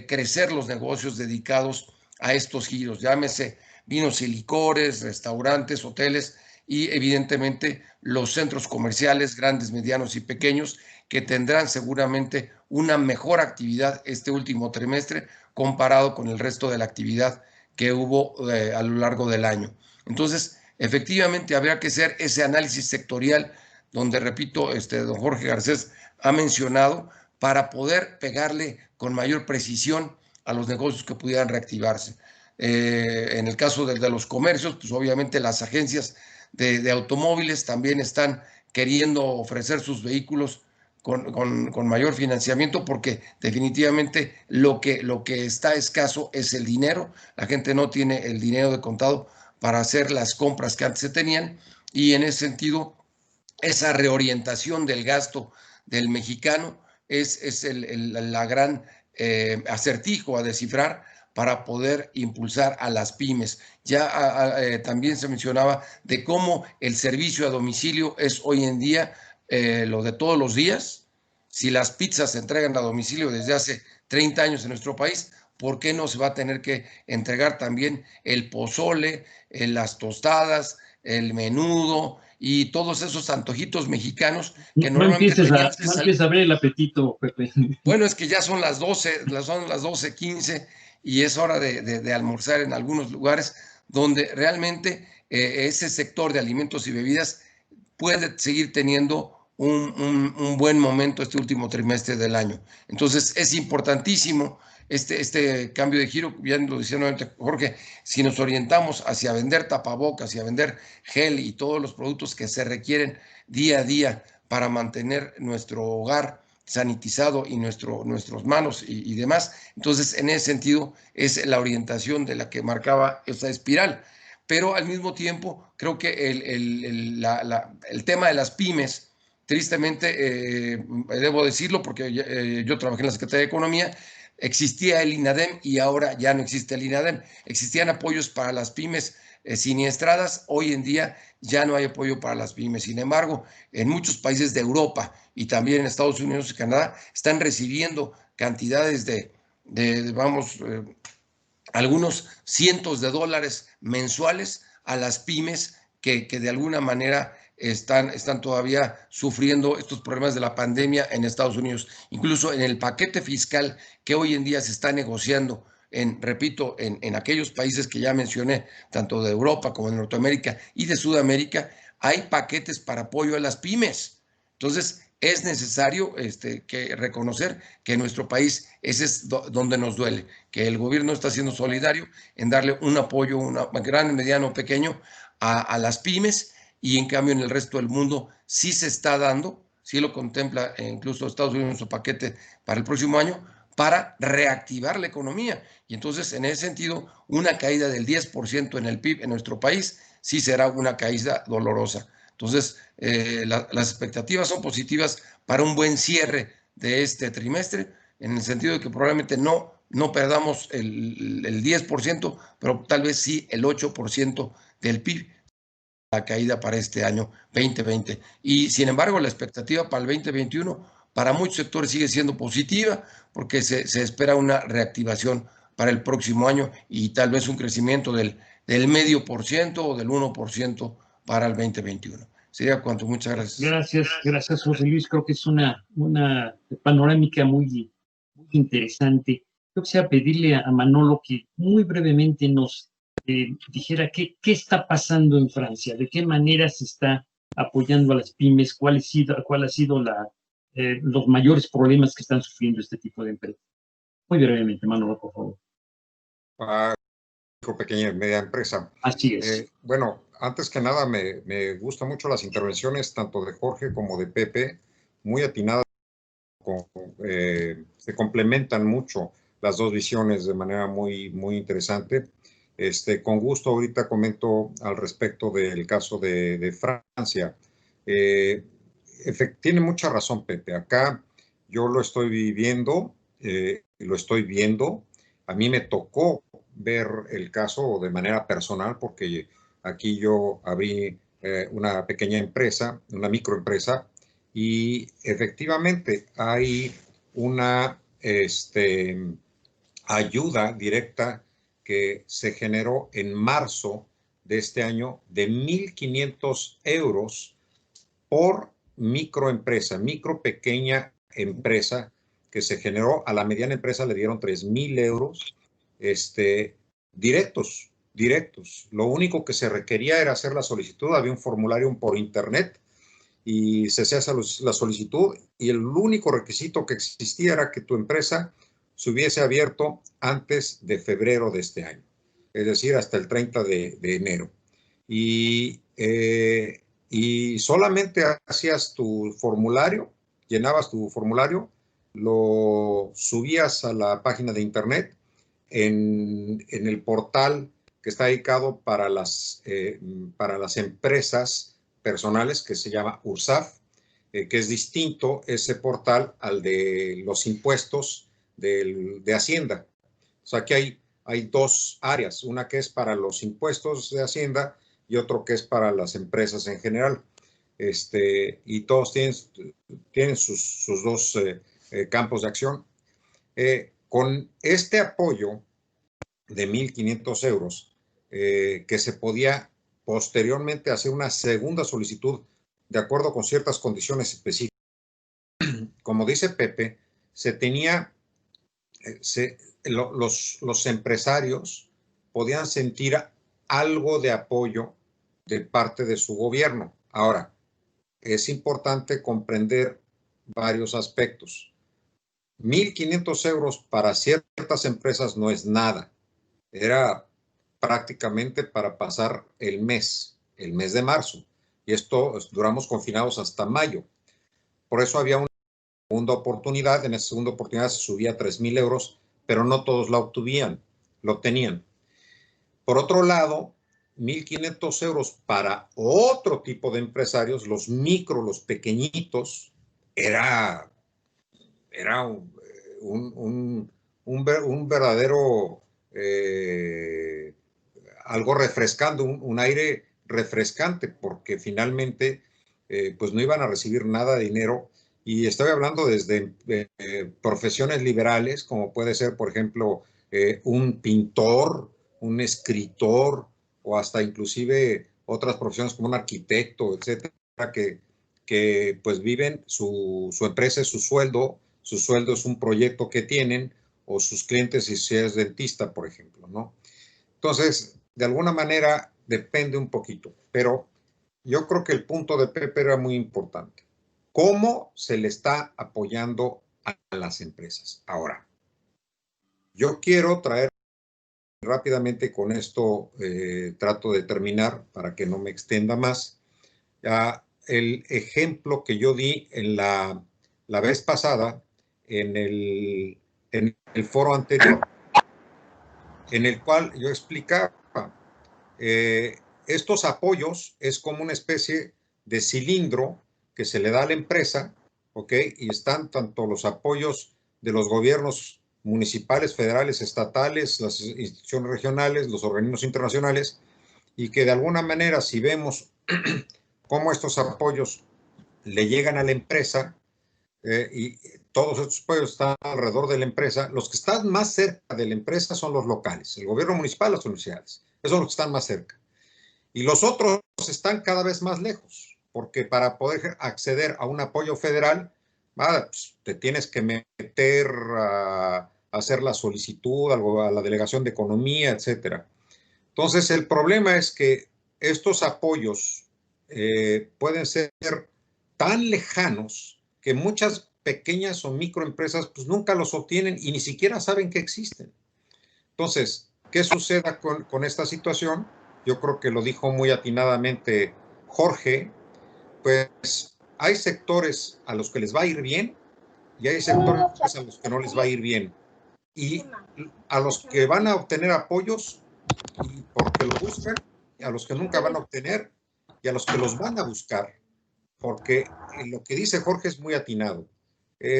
crecer los negocios dedicados a estos giros, llámese vinos y licores, restaurantes, hoteles y evidentemente los centros comerciales, grandes, medianos y pequeños, que tendrán seguramente una mejor actividad este último trimestre comparado con el resto de la actividad que hubo a lo largo del año. Entonces, efectivamente, habría que hacer ese análisis sectorial donde, repito, don Jorge Garcés ha mencionado, para poder pegarle con mayor precisión a los negocios que pudieran reactivarse. En el caso de los comercios, pues obviamente las agencias de automóviles también están queriendo ofrecer sus vehículos con mayor financiamiento, porque definitivamente lo que está escaso es el dinero. La gente no tiene el dinero de contado para hacer las compras que antes se tenían, y en ese sentido esa reorientación del gasto del mexicano es la gran acertijo a descifrar para poder impulsar a las pymes. Ya también se mencionaba de cómo el servicio a domicilio es hoy en día lo de todos los días. Si las pizzas se entregan a domicilio desde hace 30 años en nuestro país, ¿por qué no se va a tener que entregar también el pozole, las tostadas, el menudo y todos esos antojitos mexicanos que normalmente teníamos que no empieces a abrir el apetito, Pepe? Bueno, es que ya son las 12, son las 12:15 y es hora de almorzar en algunos lugares donde realmente ese sector de alimentos y bebidas puede seguir teniendo un buen momento este último trimestre del año. Entonces, es importantísimo este cambio de giro. Ya lo decía nuevamente Jorge, si nos orientamos hacia vender tapabocas y a vender gel y todos los productos que se requieren día a día para mantener nuestro hogar sanitizado y nuestras manos y demás, entonces en ese sentido es la orientación de la que marcaba esa espiral. Pero al mismo tiempo creo que el tema de las pymes, tristemente, debo decirlo porque yo trabajé en la Secretaría de Economía, existía el INADEM y ahora ya no existe el INADEM. Existían apoyos para las pymes siniestradas, hoy en día ya no hay apoyo para las pymes. Sin embargo, en muchos países de Europa y también en Estados Unidos y Canadá están recibiendo cantidades algunos cientos de dólares mensuales a las pymes que de alguna manera están todavía sufriendo estos problemas de la pandemia en Estados Unidos. Incluso en el paquete fiscal que hoy en día se está negociando repito, en aquellos países que ya mencioné, tanto de Europa como de Norteamérica y de Sudamérica, hay paquetes para apoyo a las pymes. Entonces, es necesario reconocer que en nuestro país ese es donde nos duele, que el gobierno está siendo solidario en darle un apoyo, gran, mediano, pequeño, a las pymes, y en cambio en el resto del mundo sí se está dando, sí lo contempla incluso Estados Unidos en su paquete para el próximo año, para reactivar la economía. Y entonces, en ese sentido, una caída del 10% en el PIB en nuestro país sí será una caída dolorosa. Entonces, las expectativas son positivas para un buen cierre de este trimestre, en el sentido de que probablemente no perdamos el 10%, pero tal vez sí el 8% del PIB, la caída para este año 2020. Y sin embargo, la expectativa para el 2021 para muchos sectores sigue siendo positiva, porque se espera una reactivación para el próximo año y tal vez un crecimiento del 0,5% o del 1% para el 2021. Sería cuanto. Muchas gracias. Gracias, José Luis. Creo que es una panorámica muy interesante. Yo quisiera pedirle a Manolo que muy brevemente nos dijera qué está pasando en Francia, de qué manera se está apoyando a las pymes, cuál ha sido los mayores problemas que están sufriendo este tipo de empresas. Muy brevemente, Manolo, por favor. Pequeña y media empresa. Así es. Bueno, antes que nada me gustan mucho las intervenciones tanto de Jorge como de Pepe, muy atinadas, se complementan mucho las dos visiones de manera muy interesante. Con gusto ahorita comento al respecto del caso de Francia. Tiene mucha razón, Pepe. Acá yo lo estoy viviendo, lo estoy viendo. A mí me tocó ver el caso de manera personal porque aquí yo abrí una pequeña empresa, una microempresa, y efectivamente hay una ayuda directa que se generó en marzo de este año de 1.500 euros por microempresa, pequeña empresa, que se generó. A la mediana empresa le dieron 3,000 euros directos. Lo único que se requería era hacer la solicitud. Había un formulario por internet y se hacía la solicitud, y el único requisito que existía era que tu empresa se hubiese abierto antes de febrero de este año, es decir, hasta el 30 de enero. Y solamente hacías tu formulario, llenabas tu formulario, lo subías a la página de internet en el portal que está dedicado para las empresas personales, que se llama URSAF, que es distinto ese portal al de los impuestos de Hacienda. O sea, aquí hay dos áreas, una que es para los impuestos de Hacienda y otro que es para las empresas en general. Y todos tienen sus dos campos de acción. Con este apoyo de 1.500 euros, que se podía posteriormente hacer una segunda solicitud de acuerdo con ciertas condiciones específicas. Como dice Pepe, los empresarios podían sentir algo de apoyo de parte de su gobierno. Ahora, es importante comprender varios aspectos. 1.500 euros para ciertas empresas no es nada. Era prácticamente para pasar el mes de marzo. Y esto duramos confinados hasta mayo. Por eso había una segunda oportunidad. En esa segunda oportunidad se subía a 3,000 euros, pero no todos lo tenían. Por otro lado, 1.500 euros para otro tipo de empresarios, los pequeñitos, era un verdadero algo refrescante, un aire refrescante, porque finalmente pues no iban a recibir nada de dinero. Y estoy hablando desde profesiones liberales, como puede ser, por ejemplo, un pintor, un escritor, o hasta inclusive otras profesiones como un arquitecto, etcétera, que pues viven su empresa, es su sueldo es un proyecto que tienen, o sus clientes si es dentista, por ejemplo, ¿no? Entonces, de alguna manera depende un poquito, pero yo creo que el punto de Pepe era muy importante. ¿Cómo se le está apoyando a las empresas? Ahora, yo quiero traer rápidamente, con esto trato de terminar para que no me extienda más, el ejemplo que yo di en la vez pasada en el foro anterior, en el cual yo explicaba estos apoyos es como una especie de cilindro que se le da a la empresa, ¿ok? Y están tanto los apoyos de los gobiernos municipales, federales, estatales, las instituciones regionales, los organismos internacionales, y que de alguna manera, si vemos cómo estos apoyos le llegan a la empresa, y todos estos apoyos están alrededor de la empresa, los que están más cerca de la empresa son los locales, el gobierno municipal, las universidades, esos son los que están más cerca. Y los otros están cada vez más lejos, porque para poder acceder a un apoyo federal, pues, te tienes que meter a hacer la solicitud a la Delegación de Economía, etcétera. Entonces, el problema es que estos apoyos pueden ser tan lejanos que muchas pequeñas o microempresas pues nunca los obtienen y ni siquiera saben que existen. Entonces, ¿qué sucede con esta situación? yo creo que lo dijo muy atinadamente Jorge, pues hay sectores a los que les va a ir bien y hay sectores a los que no les va a ir bien. Y a los que van a obtener apoyos porque lo buscan, y a los que nunca van a obtener y a los que los van a buscar, porque lo que dice Jorge es muy atinado.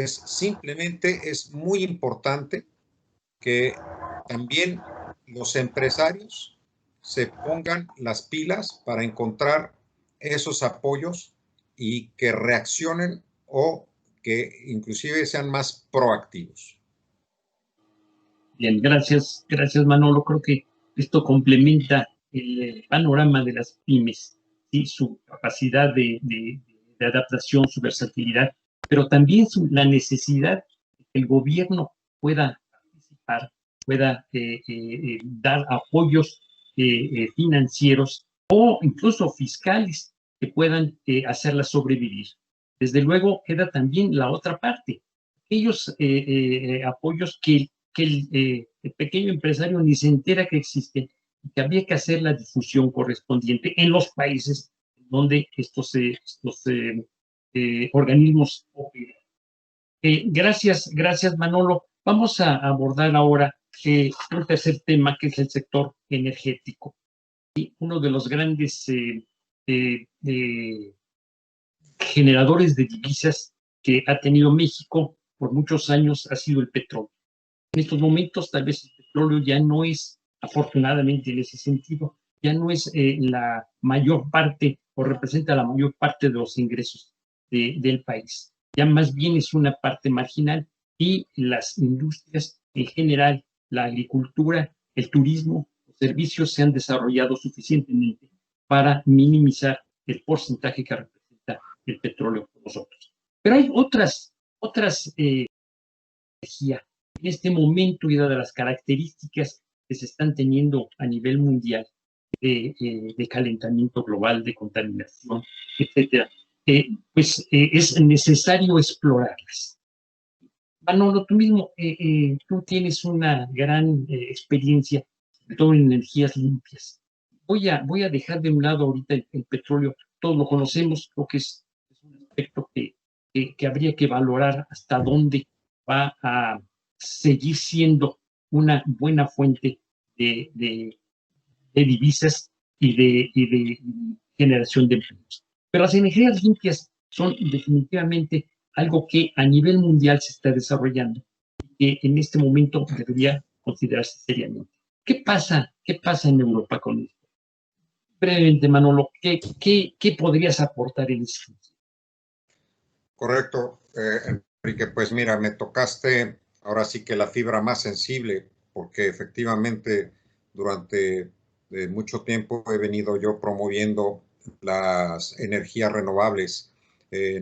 Simplemente es muy importante que también los empresarios se pongan las pilas para encontrar esos apoyos y que reaccionen o que inclusive sean más proactivos. Bien, gracias Manolo. Creo que esto complementa el panorama de las pymes, ¿sí? Su capacidad de adaptación, su versatilidad, pero también la necesidad de que el gobierno pueda participar, pueda dar apoyos financieros o incluso fiscales que puedan hacerla sobrevivir. Desde luego queda también la otra parte, aquellos apoyos que el pequeño empresario ni se entera que existen y que había que hacer la difusión correspondiente en los países donde estos organismos operan. Gracias Manolo. Vamos a abordar ahora un tercer tema, que es el sector energético. Y uno de los grandes generadores de divisas que ha tenido México por muchos años ha sido el petróleo. En estos momentos, tal vez el petróleo ya no es, afortunadamente en ese sentido, ya no es la mayor parte o representa la mayor parte de los ingresos del país. Ya más bien es una parte marginal y las industrias en general, la agricultura, el turismo, los servicios se han desarrollado suficientemente para minimizar el porcentaje que representa el petróleo por nosotros. Pero hay otras energía. En este momento y dadas las características que se están teniendo a nivel mundial de calentamiento global, de contaminación, etcétera, es necesario explorarlas. Manolo, tú mismo, tú tienes una gran experiencia, sobre todo en energías limpias. Voy a dejar de un lado ahorita el petróleo, todos lo conocemos, creo que es un aspecto que habría que valorar hasta dónde va a seguir siendo una buena fuente de divisas y de generación de empleos. Pero las energías limpias son definitivamente algo que a nivel mundial se está desarrollando y que en este momento debería considerarse seriamente. ¿Qué pasa en Europa con esto? Brevemente, Manolo, ¿qué podrías aportar en esto? Correcto, Enrique. Pues mira, me tocaste ahora sí que la fibra más sensible, porque efectivamente durante mucho tiempo he venido yo promoviendo las energías renovables,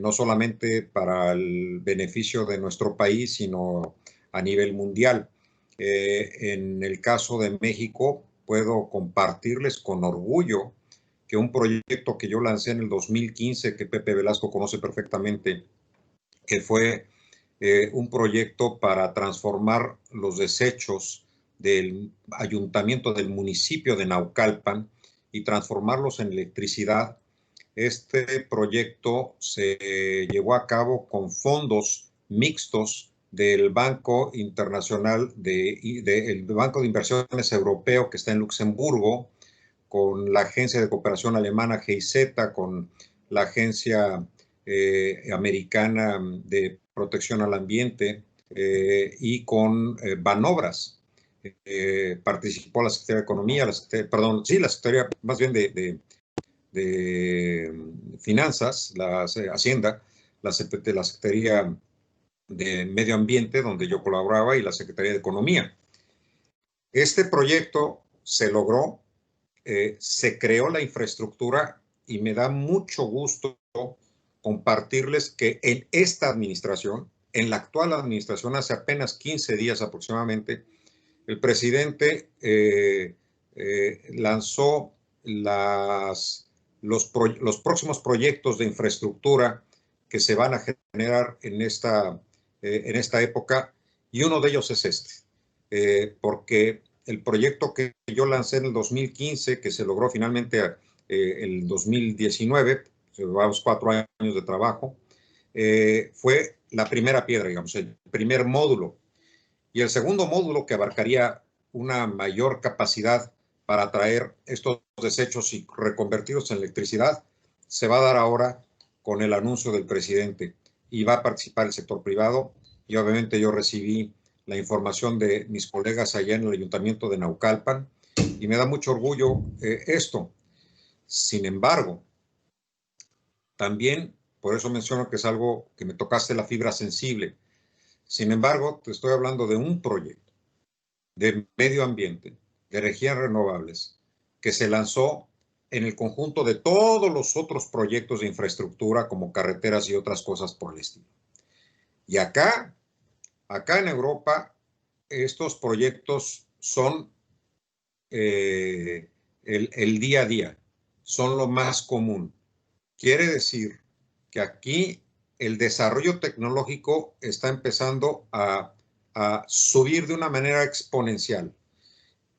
no solamente para el beneficio de nuestro país, sino a nivel mundial. En el caso de México, puedo compartirles con orgullo que un proyecto que yo lancé en el 2015, que Pepe Velasco conoce perfectamente, que fue un proyecto para transformar los desechos del ayuntamiento del municipio de Naucalpan y transformarlos en electricidad. Este proyecto se llevó a cabo con fondos mixtos del Banco Internacional, el Banco de Inversiones Europeo, que está en Luxemburgo, con la Agencia de Cooperación Alemana GIZ, con la Agencia Americana de Protección al Ambiente y con Banobras. Participó la Secretaría de Economía, la Secretaría más bien de Finanzas, la Hacienda, la Secretaría de Medio Ambiente, donde yo colaboraba, y la Secretaría de Economía. Este proyecto se logró, se creó la infraestructura y me da mucho gusto compartirles que en esta administración, en la actual administración, hace apenas 15 días aproximadamente, el presidente lanzó los próximos proyectos de infraestructura que se van a generar en esta época, y uno de ellos es este, porque el proyecto que yo lancé en el 2015, que se logró finalmente el 2019, llevamos 4 años de trabajo, fue la primera piedra, digamos, el primer módulo. Y el segundo módulo, que abarcaría una mayor capacidad para traer estos desechos y reconvertirlos en electricidad, se va a dar ahora con el anuncio del presidente, y va a participar el sector privado. Y obviamente yo recibí la información de mis colegas allá en el Ayuntamiento de Naucalpan, y me da mucho orgullo esto. Sin embargo, también, por eso menciono que es algo que me tocaste la fibra sensible. Sin embargo, te estoy hablando de un proyecto de medio ambiente, de energías renovables, que se lanzó en el conjunto de todos los otros proyectos de infraestructura, como carreteras y otras cosas por el estilo. Y acá en Europa, estos proyectos son el día a día, son lo más común. Quiere decir que aquí el desarrollo tecnológico está empezando a subir de una manera exponencial,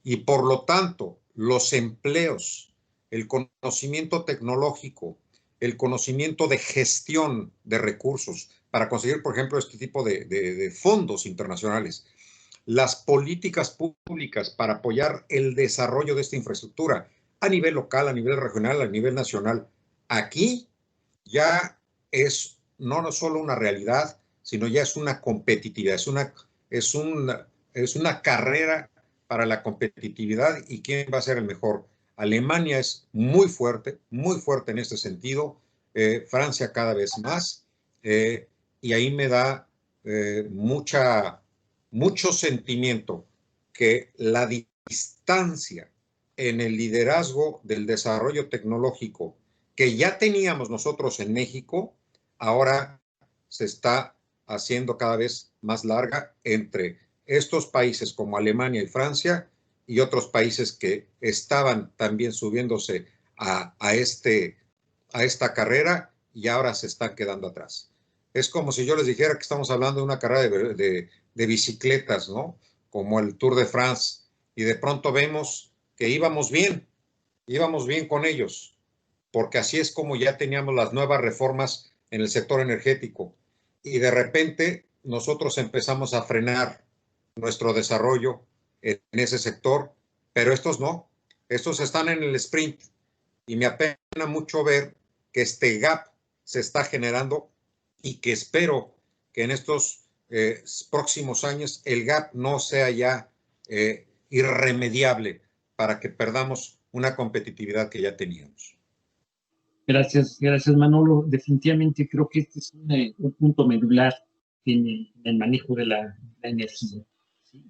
y por lo tanto los empleos, el conocimiento tecnológico, el conocimiento de gestión de recursos para conseguir, por ejemplo, este tipo de fondos internacionales, las políticas públicas para apoyar el desarrollo de esta infraestructura a nivel local, a nivel regional, a nivel nacional, aquí ya es no solo una realidad, sino ya es una competitividad, es una carrera para la competitividad y quién va a ser el mejor. Alemania es muy fuerte en este sentido, Francia cada vez más, y ahí me da mucho sentimiento que la distancia en el liderazgo del desarrollo tecnológico que ya teníamos nosotros en México, ahora se está haciendo cada vez más larga entre estos países como Alemania y Francia y otros países que estaban también subiéndose a esta carrera y ahora se están quedando atrás. Es como si yo les dijera que estamos hablando de una carrera de bicicletas, ¿no? Como el Tour de France, y de pronto vemos que íbamos bien con ellos, porque así es como ya teníamos las nuevas reformas en el sector energético, y de repente nosotros empezamos a frenar nuestro desarrollo en ese sector, pero estos no, estos están en el sprint, y me apena mucho ver que este gap se está generando, y que espero que en estos próximos años el gap no sea ya irremediable para que perdamos una competitividad que ya teníamos. Gracias Manolo. Definitivamente creo que este es un punto medular en el manejo de la energía.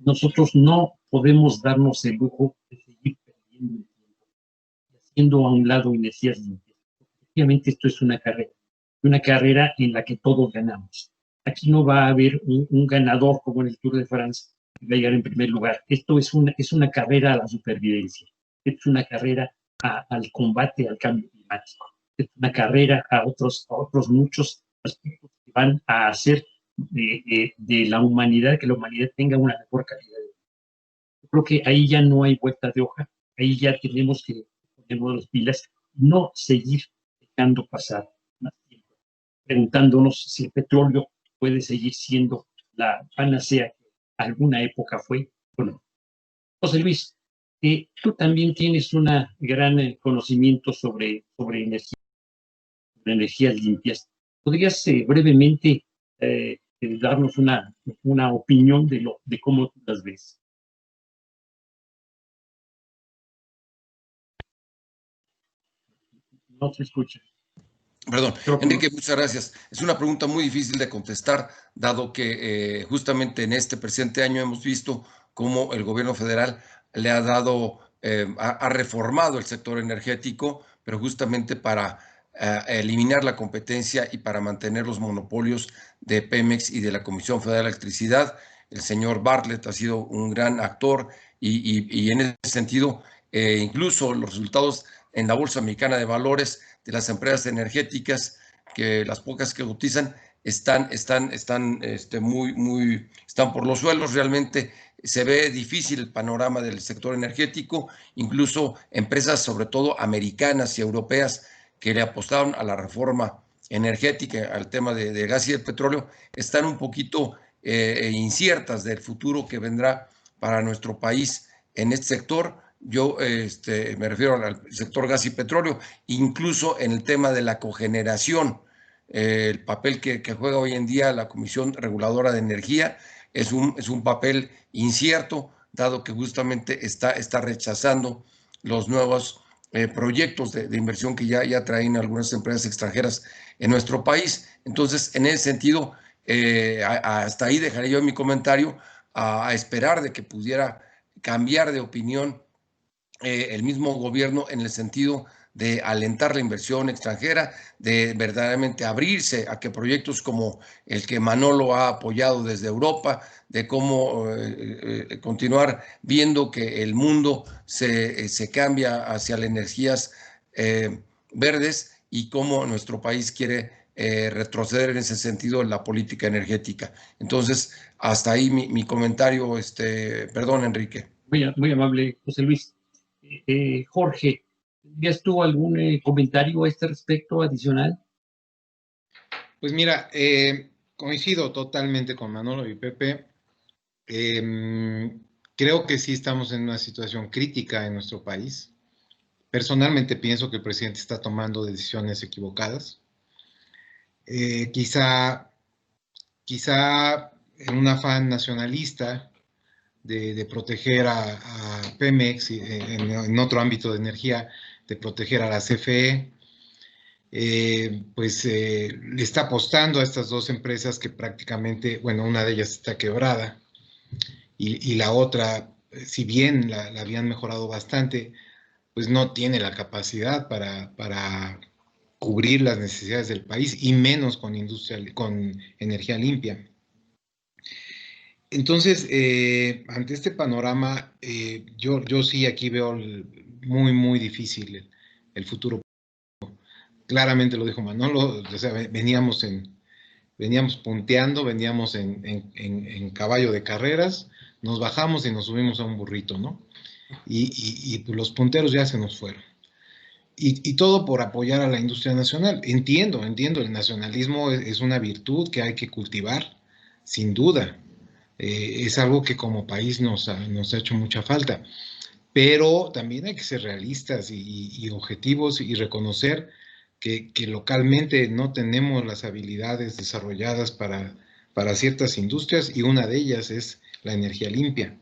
Nosotros no podemos darnos el lujo de seguir perdiendo el tiempo, haciendo a un lado energías limpias. Efectivamente, esto es una carrera en la que todos ganamos. Aquí no va a haber un ganador como en el Tour de France que va a llegar en primer lugar. Esto es una carrera a la supervivencia. Es una carrera al combate al cambio climático. Es una carrera a otros muchos aspectos que van a hacer de la humanidad, que la humanidad tenga una mejor calidad de vida. Yo creo que ahí ya no hay vuelta de hoja, ahí ya tenemos que ponernos las pilas, no seguir dejando pasar más tiempo, preguntándonos si el petróleo puede seguir siendo la panacea que alguna época fue o no. José Luis, tú también tienes un gran conocimiento sobre energías limpias. ¿Podrías brevemente darnos una opinión de cómo tú las ves? No se escucha. Perdón, Enrique, muchas gracias. Es una pregunta muy difícil de contestar, dado que justamente en este presente año hemos visto cómo el gobierno federal le ha dado, ha reformado el sector energético, pero justamente para eliminar la competencia y para mantener los monopolios de Pemex y de la Comisión Federal de Electricidad. El señor Bartlett ha sido un gran actor y en ese sentido, incluso los resultados en la Bolsa Mexicana de Valores de las empresas energéticas, que las pocas que cotizan, están por los suelos. Realmente se ve difícil el panorama del sector energético. Incluso empresas, sobre todo americanas y europeas, que le apostaron a la reforma energética, al tema de gas y de petróleo, están un poquito inciertas del futuro que vendrá para nuestro país en este sector. Yo me refiero al sector gas y petróleo, incluso en el tema de la cogeneración. El papel que juega hoy en día la Comisión Reguladora de Energía es un papel incierto, dado que justamente está rechazando los nuevos proyectos de inversión que ya traen algunas empresas extranjeras en nuestro país. Entonces, en ese sentido, hasta ahí dejaré yo mi comentario, a esperar de que pudiera cambiar de opinión el mismo gobierno, en el sentido de alentar la inversión extranjera, de verdaderamente abrirse a que proyectos como el que Manolo ha apoyado desde Europa, de cómo continuar viendo que el mundo se cambia hacia las energías verdes, y cómo nuestro país quiere retroceder en ese sentido en la política energética. Entonces, hasta ahí mi comentario. Perdón, Enrique. Muy amable, José Luis. Jorge, ¿tienes tú algún comentario a este respecto adicional? Pues mira, coincido totalmente con Manolo y Pepe. Creo que sí estamos en una situación crítica en nuestro país. Personalmente pienso que el presidente está tomando decisiones equivocadas. Quizá en un afán nacionalista de proteger a Pemex, y en otro ámbito de energía, de proteger a la CFE, le está apostando a estas dos empresas que prácticamente, bueno, una de ellas está quebrada, y la otra, si bien la habían mejorado bastante, pues no tiene la capacidad para cubrir las necesidades del país, y menos con energía limpia. Entonces, ante este panorama, yo sí aquí veo muy difícil el futuro. Claramente lo dijo Manolo, o sea, veníamos punteando, veníamos en caballo de carreras, nos bajamos y nos subimos a un burrito, ¿no? Y pues los punteros ya se nos fueron. Y todo por apoyar a la industria nacional. Entiendo, el nacionalismo es una virtud que hay que cultivar, sin duda. Es algo que como país nos ha hecho mucha falta, pero también hay que ser realistas y objetivos, y reconocer que localmente no tenemos las habilidades desarrolladas para ciertas industrias, y una de ellas es la energía limpia.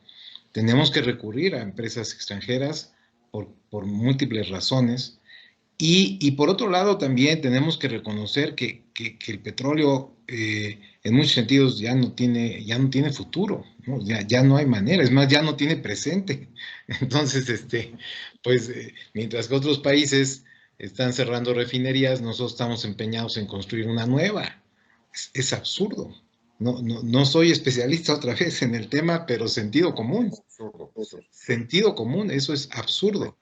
Tenemos que recurrir a empresas extranjeras por múltiples razones. Y por otro lado, también tenemos que reconocer que el petróleo, en muchos sentidos, ya no tiene futuro, ¿no? Ya no hay manera, es más, ya no tiene presente. Entonces, mientras que otros países están cerrando refinerías, nosotros estamos empeñados en construir una nueva. Es absurdo. No soy especialista otra vez en el tema, pero sentido común. Sentido común, eso es absurdo.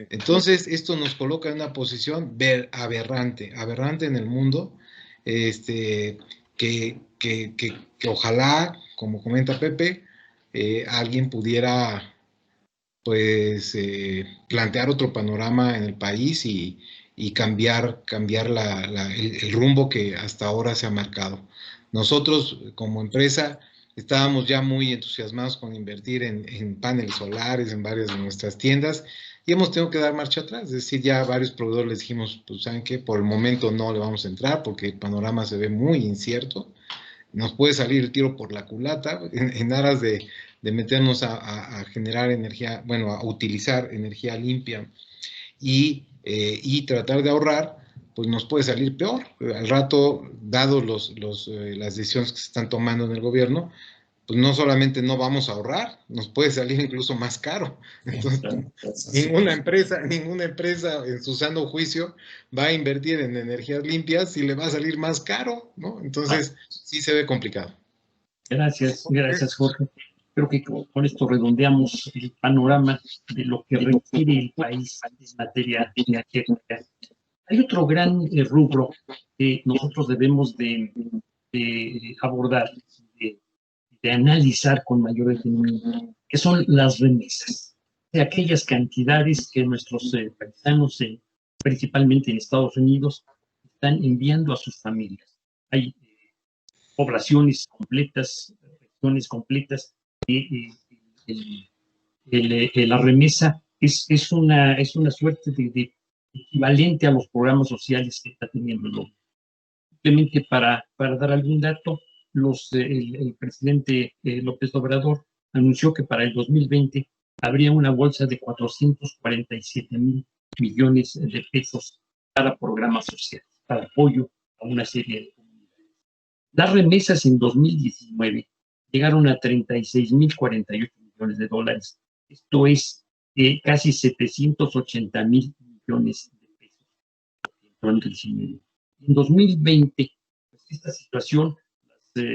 Entonces, esto nos coloca en una posición aberrante en el mundo, que ojalá, como comenta Pepe, alguien pudiera, pues, plantear otro panorama en el país y cambiar el rumbo que hasta ahora se ha marcado. Nosotros, como empresa, estábamos ya muy entusiasmados con invertir en paneles solares en varias de nuestras tiendas, y hemos tenido que dar marcha atrás. Es decir, ya a varios proveedores les dijimos, pues, ¿saben qué? Por el momento no le vamos a entrar porque el panorama se ve muy incierto. Nos puede salir el tiro por la culata en aras de meternos a generar energía, bueno, a utilizar energía limpia y tratar de ahorrar, pues nos puede salir peor. Al rato, dados las decisiones que se están tomando en el gobierno, pues no solamente no vamos a ahorrar, nos puede salir incluso más caro. Entonces, ninguna empresa en su sano juicio va a invertir en energías limpias si le va a salir más caro, ¿no? Entonces, sí se ve complicado. Gracias, Jorge. Creo que con esto redondeamos el panorama de lo que requiere el país en materia energética. Hay otro gran rubro que nosotros debemos de abordar, de analizar con mayor detenimiento, que son las remesas, de aquellas cantidades que nuestros paisanos, principalmente en Estados Unidos, están enviando a sus familias. Hay poblaciones completas, regiones completas, la remesa es una suerte de equivalente a los programas sociales que está teniendo el gobierno. Simplemente para dar algún dato, el presidente López Obrador anunció que para el 2020 habría una bolsa de 447,000 millones de pesos para programas sociales, para apoyo a una serie de comunidades. Las remesas en 2019 llegaron a 36,048 millones de dólares. Esto es casi 780,000 millones de pesos. En 2020, pues esta situación, las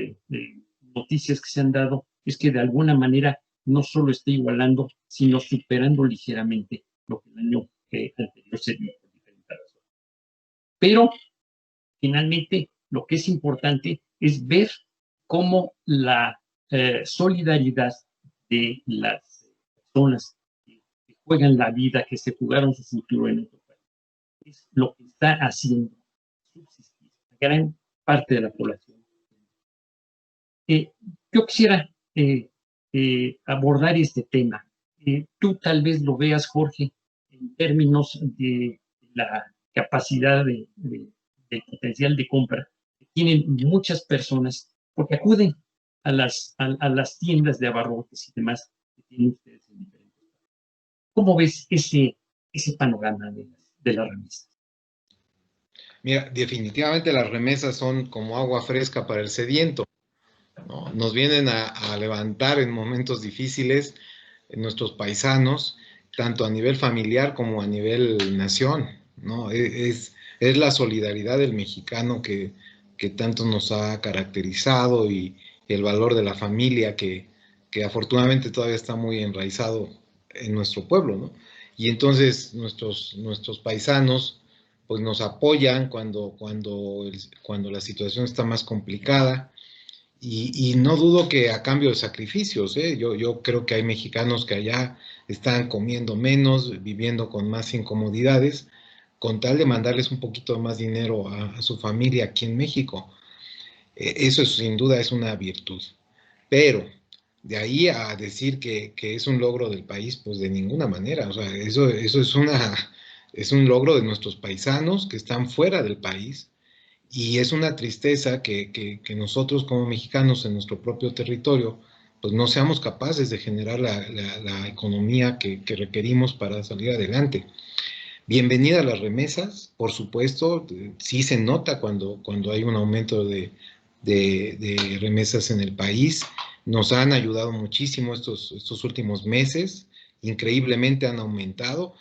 noticias que se han dado, es que de alguna manera no solo está igualando, sino superando ligeramente lo que el año anterior se dio por diferentes razones. Pero, finalmente, lo que es importante es ver cómo la solidaridad de las personas que juegan la vida, que se jugaron su futuro en otro país, es lo que está haciendo subsistir a gran parte de la población. Yo quisiera abordar este tema. Tú tal vez lo veas, Jorge, en términos de la capacidad del potencial de compra que tienen muchas personas, porque acuden a las tiendas de abarrotes y demás que tienen ustedes en diferentes países. ¿Cómo ves ese panorama de las remesas? Mira, definitivamente las remesas son como agua fresca para el sediento, ¿no? Nos vienen a levantar en momentos difíciles nuestros paisanos, tanto a nivel familiar como a nivel nación, ¿no? Es la solidaridad del mexicano que tanto nos ha caracterizado y el valor de la familia que afortunadamente todavía está muy enraizado en nuestro pueblo, ¿no? Y entonces nuestros paisanos pues nos apoyan cuando la situación está más complicada. Y no dudo que a cambio de sacrificios, ¿eh? Yo creo que hay mexicanos que allá están comiendo menos, viviendo con más incomodidades, con tal de mandarles un poquito más dinero a su familia aquí en México. Eso sin duda es una virtud. Pero de ahí a decir que es un logro del país, pues de ninguna manera. O sea, eso es un logro de nuestros paisanos que están fuera del país. Y es una tristeza que nosotros como mexicanos en nuestro propio territorio, pues no seamos capaces de generar la economía que requerimos para salir adelante. Bienvenida a las remesas, por supuesto, sí se nota cuando hay un aumento de remesas en el país. Nos han ayudado muchísimo estos últimos meses, increíblemente han aumentado.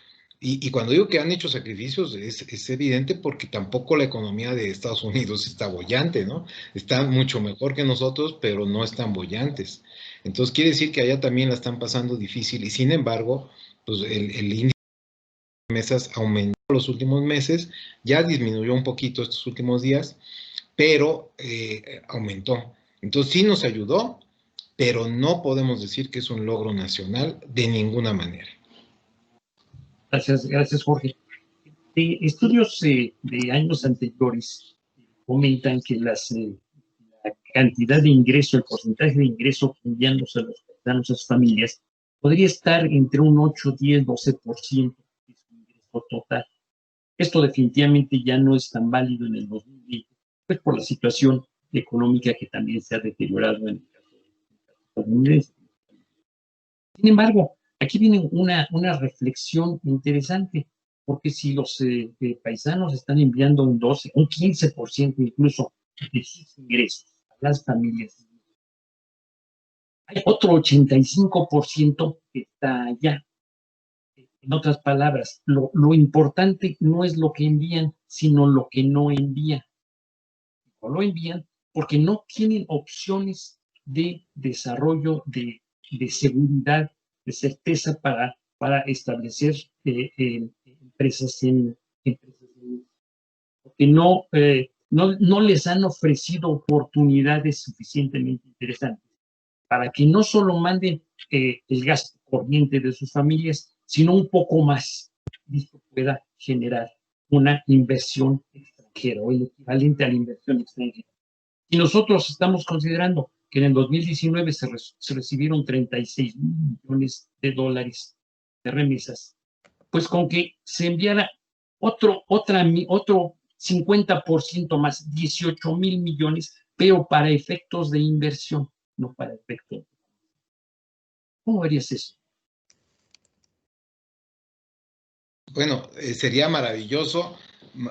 Y cuando digo que han hecho sacrificios, es evidente porque tampoco la economía de Estados Unidos está boyante, ¿no? Están mucho mejor que nosotros, pero no están bollantes. Entonces quiere decir que allá también la están pasando difícil y sin embargo, pues el índice de remesas aumentó los últimos meses, ya disminuyó un poquito estos últimos días, pero aumentó. Entonces sí nos ayudó, pero no podemos decir que es un logro nacional de ninguna manera. Gracias, Jorge. Estudios de años anteriores comentan que la cantidad de ingreso, el porcentaje de ingreso que enviándose a los paisanos, a sus familias, podría estar entre un 8, 10, 12% de su ingreso total. Esto definitivamente ya no es tan válido en el 2020, pues por la situación económica que también se ha deteriorado en el caso estadounidense. Sin embargo, aquí viene una reflexión interesante, porque si los paisanos están enviando un 12, un 15% incluso de sus ingresos a las familias, hay otro 85% que está allá. En otras palabras, lo importante no es lo que envían, sino lo que no envían. No lo envían porque no tienen opciones de desarrollo, de seguridad, de certeza para establecer empresas porque no no les han ofrecido oportunidades suficientemente interesantes para que no solo manden el gasto corriente de sus familias, sino un poco más, y esto pueda generar una inversión extranjera o el equivalente a la inversión extranjera. Y nosotros estamos considerando que en el 2019 se recibieron 36 mil millones de dólares de remesas, pues con que se enviara otro 50% más, 18 mil millones, pero para efectos de inversión, no para efectos. ¿Cómo verías eso? Bueno, sería maravilloso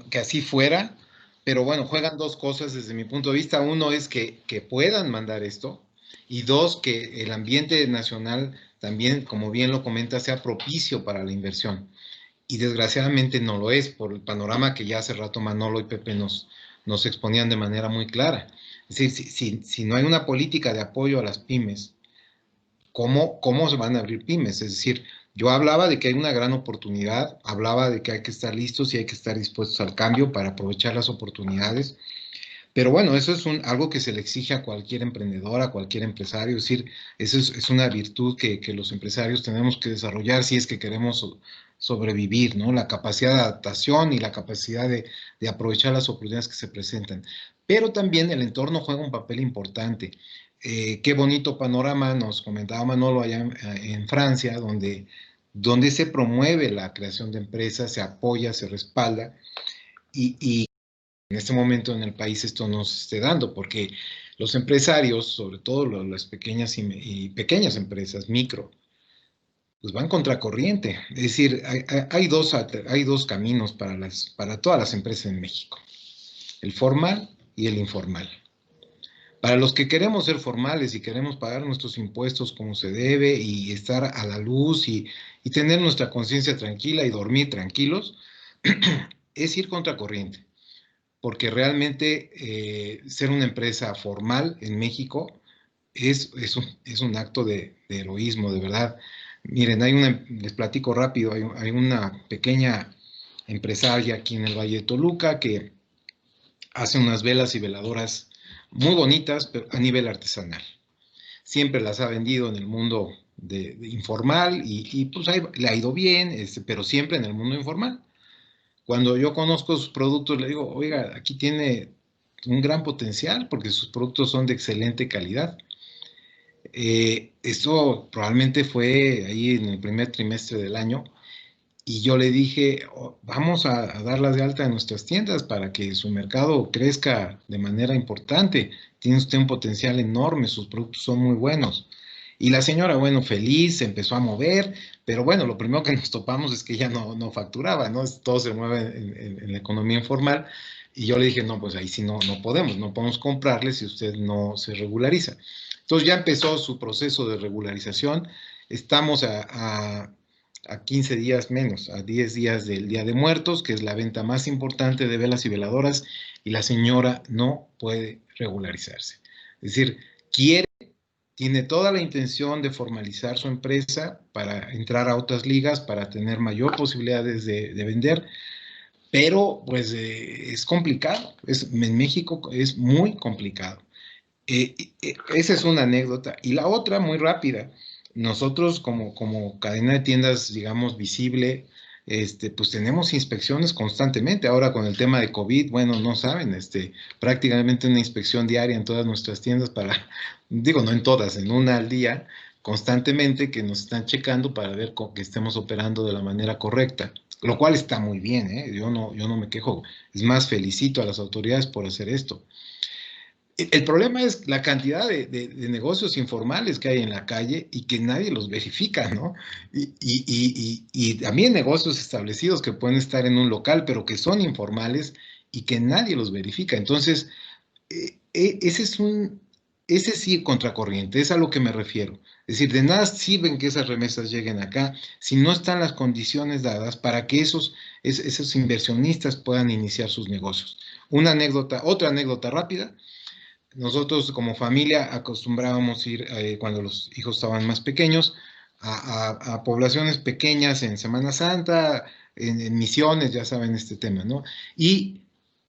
que así fuera, pero bueno, juegan dos cosas desde mi punto de vista. Uno es que puedan mandar esto, y dos, que el ambiente nacional también, como bien lo comenta, sea propicio para la inversión. Y desgraciadamente no lo es, por el panorama que ya hace rato Manolo y Pepe nos exponían de manera muy clara. Es decir, si no hay una política de apoyo a las pymes, ¿cómo se van a abrir pymes? Es decir, yo hablaba de que hay una gran oportunidad, hablaba de que hay que estar listos y hay que estar dispuestos al cambio para aprovechar las oportunidades. Pero bueno, eso es algo que se le exige a cualquier emprendedor, a cualquier empresario. Es decir, eso es una virtud que los empresarios tenemos que desarrollar si es que queremos sobrevivir, ¿no? La capacidad de adaptación y la capacidad de aprovechar las oportunidades que se presentan. Pero también el entorno juega un papel importante. Qué bonito panorama nos comentaba Manolo allá en Francia, donde se promueve la creación de empresas, se apoya, se respalda, y en este momento en el país esto no se esté dando, porque los empresarios, sobre todo las pequeñas y pequeñas empresas, micro, pues van contracorriente. Es decir, hay dos caminos para todas las empresas en México: el formal y el informal. Para los que queremos ser formales y queremos pagar nuestros impuestos como se debe y estar a la luz y tener nuestra conciencia tranquila y dormir tranquilos, es ir contracorriente. Porque realmente ser una empresa formal en México es un acto de heroísmo, de verdad. Miren, les platico rápido, hay una pequeña empresaria aquí en el Valle de Toluca que hace unas velas y veladoras muy bonitas, pero a nivel artesanal. Siempre las ha vendido en el mundo de informal y pues le ha ido bien, pero siempre en el mundo informal. Cuando yo conozco sus productos, le digo, oiga, aquí tiene un gran potencial porque sus productos son de excelente calidad. Esto probablemente fue ahí en el primer trimestre del año, y yo le dije, vamos a darlas de alta en nuestras tiendas para que su mercado crezca de manera importante. Tiene usted un potencial enorme, sus productos son muy buenos. Y la señora, bueno, feliz, se empezó a mover, pero bueno, lo primero que nos topamos es que ella no facturaba, ¿no? Todo se mueve en la economía informal. Y yo le dije, no, pues ahí sí no podemos comprarle si usted no se regulariza. Entonces ya empezó su proceso de regularización. Estamos a 15 días menos, a 10 días del Día de Muertos, que es la venta más importante de velas y veladoras, y la señora no puede regularizarse. Es decir, tiene toda la intención de formalizar su empresa para entrar a otras ligas, para tener mayor posibilidades de vender, pero pues es complicado. En México es muy complicado. Esa es una anécdota. Y la otra, muy rápida, nosotros como cadena de tiendas, digamos, visible, pues tenemos inspecciones constantemente. Ahora con el tema de COVID, bueno, no saben, prácticamente una inspección diaria en todas nuestras tiendas digo, no en todas, en una al día, constantemente, que nos están checando para ver que estemos operando de la manera correcta, lo cual está muy bien, ¿eh? Yo no me quejo. Es más, felicito a las autoridades por hacer esto. El problema es la cantidad de negocios informales que hay en la calle y que nadie los verifica, ¿no? Y también negocios establecidos que pueden estar en un local, pero que son informales y que nadie los verifica. Entonces, ese sí contracorriente, es a lo que me refiero. Es decir, de nada sirven que esas remesas lleguen acá si no están las condiciones dadas para que esos inversionistas puedan iniciar sus negocios. Otra anécdota rápida. Nosotros como familia acostumbrábamos ir, cuando los hijos estaban más pequeños, a poblaciones pequeñas en Semana Santa, en misiones, ya saben este tema, ¿no? Y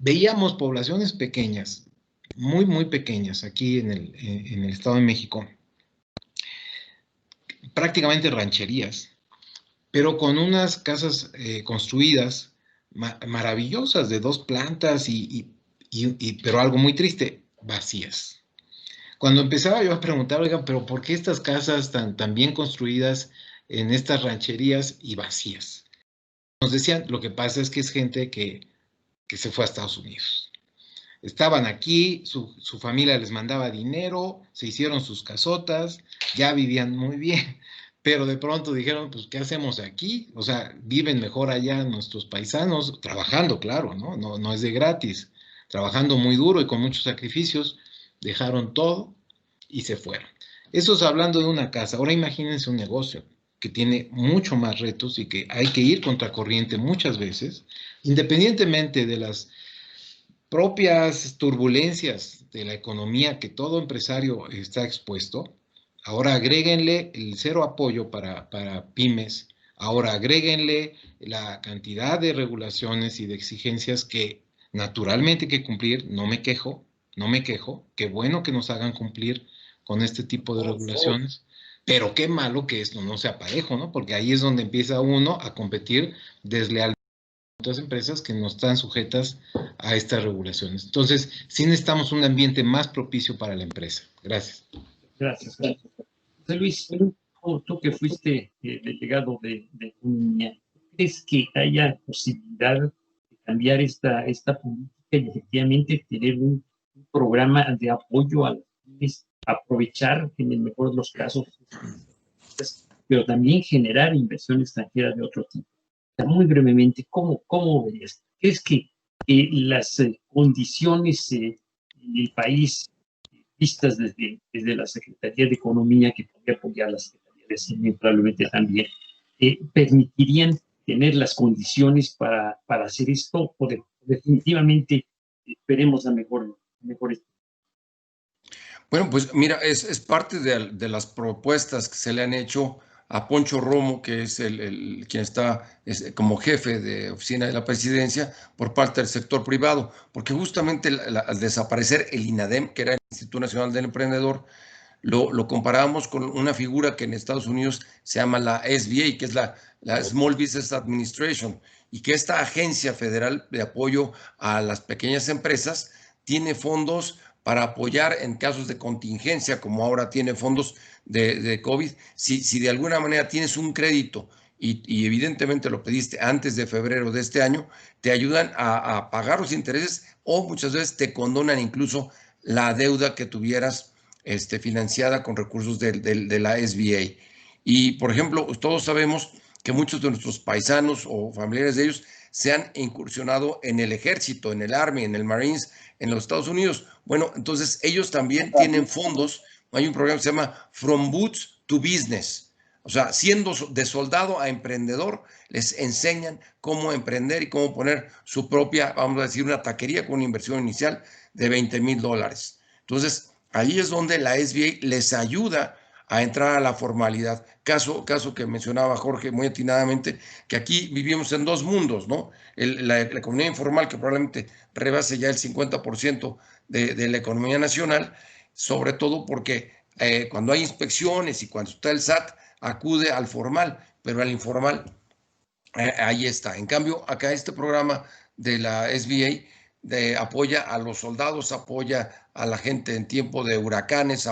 veíamos poblaciones pequeñas, muy, muy pequeñas, aquí en el Estado de México, prácticamente rancherías, pero con unas casas construidas maravillosas de 2 plantas pero algo muy triste, vacías. Cuando empezaba yo a preguntar, oigan, pero ¿por qué estas casas tan bien construidas en estas rancherías y vacías? Nos decían, lo que pasa es que es gente que se fue a Estados Unidos. Estaban aquí, su familia les mandaba dinero, se hicieron sus casotas, ya vivían muy bien, pero de pronto dijeron, pues, ¿qué hacemos aquí? O sea, viven mejor allá nuestros paisanos, trabajando, claro, ¿no? No es de gratis, trabajando muy duro y con muchos sacrificios, dejaron todo y se fueron. Eso es hablando de una casa. Ahora imagínense un negocio que tiene mucho más retos y que hay que ir contracorriente muchas veces, independientemente de las propias turbulencias de la economía que todo empresario está expuesto. Ahora agréguenle el cero apoyo para pymes, ahora agréguenle la cantidad de regulaciones y de exigencias que naturalmente hay que cumplir. No me quejo, qué bueno que nos hagan cumplir con este tipo de regulaciones, pero qué malo que esto no sea parejo, ¿no? Porque ahí es donde empieza uno a competir deslealmente con otras empresas que no están sujetas a estas regulaciones. Entonces, sí necesitamos un ambiente más propicio para la empresa. Gracias. Gracias. José Luis, tú que fuiste delegado de economía, ¿crees que haya posibilidad de cambiar esta política y efectivamente tener un programa de apoyo a las pymes, aprovechar en el mejor de los casos, pero también generar inversión extranjera de otro tipo? Muy brevemente, ¿cómo verías? ¿Crees que las condiciones en el país, vistas desde la Secretaría de Economía, que podría apoyar la Secretaría de Hacienda probablemente también, permitirían tener las condiciones para hacer esto, o definitivamente esperemos a mejor? Bueno, pues mira, es parte de las propuestas que se le han hecho a Poncho Romo, que es quien está como jefe de oficina de la presidencia por parte del sector privado, porque justamente al desaparecer el INADEM, que era el Instituto Nacional del Emprendedor, lo comparábamos con una figura que en Estados Unidos se llama la SBA, que es la Small Business Administration, y que esta agencia federal de apoyo a las pequeñas empresas tiene fondos para apoyar en casos de contingencia, como ahora tiene fondos de COVID. Si de alguna manera tienes un crédito y evidentemente lo pediste antes de febrero de este año, te ayudan a pagar los intereses o muchas veces te condonan incluso la deuda que tuvieras financiada con recursos de la SBA. Y, por ejemplo, todos sabemos que muchos de nuestros paisanos o familiares de ellos se han incursionado en el ejército, en el Army, en el Marines, en los Estados Unidos. Bueno, entonces ellos también tienen fondos. Hay un programa que se llama From Boots to Business. O sea, siendo de soldado a emprendedor, les enseñan cómo emprender y cómo poner su propia, vamos a decir, una taquería con una inversión inicial de $20,000. Entonces, ahí es donde la SBA les ayuda a entrar a la formalidad. Caso que mencionaba Jorge muy atinadamente, que aquí vivimos en dos mundos, ¿no? La economía informal, que probablemente rebase ya el 50% de la economía nacional, sobre todo porque cuando hay inspecciones y cuando está el SAT, acude al formal, pero al informal, ahí está. En cambio, acá este programa de la SBA apoya a los soldados, apoya a la gente en tiempo de huracanes,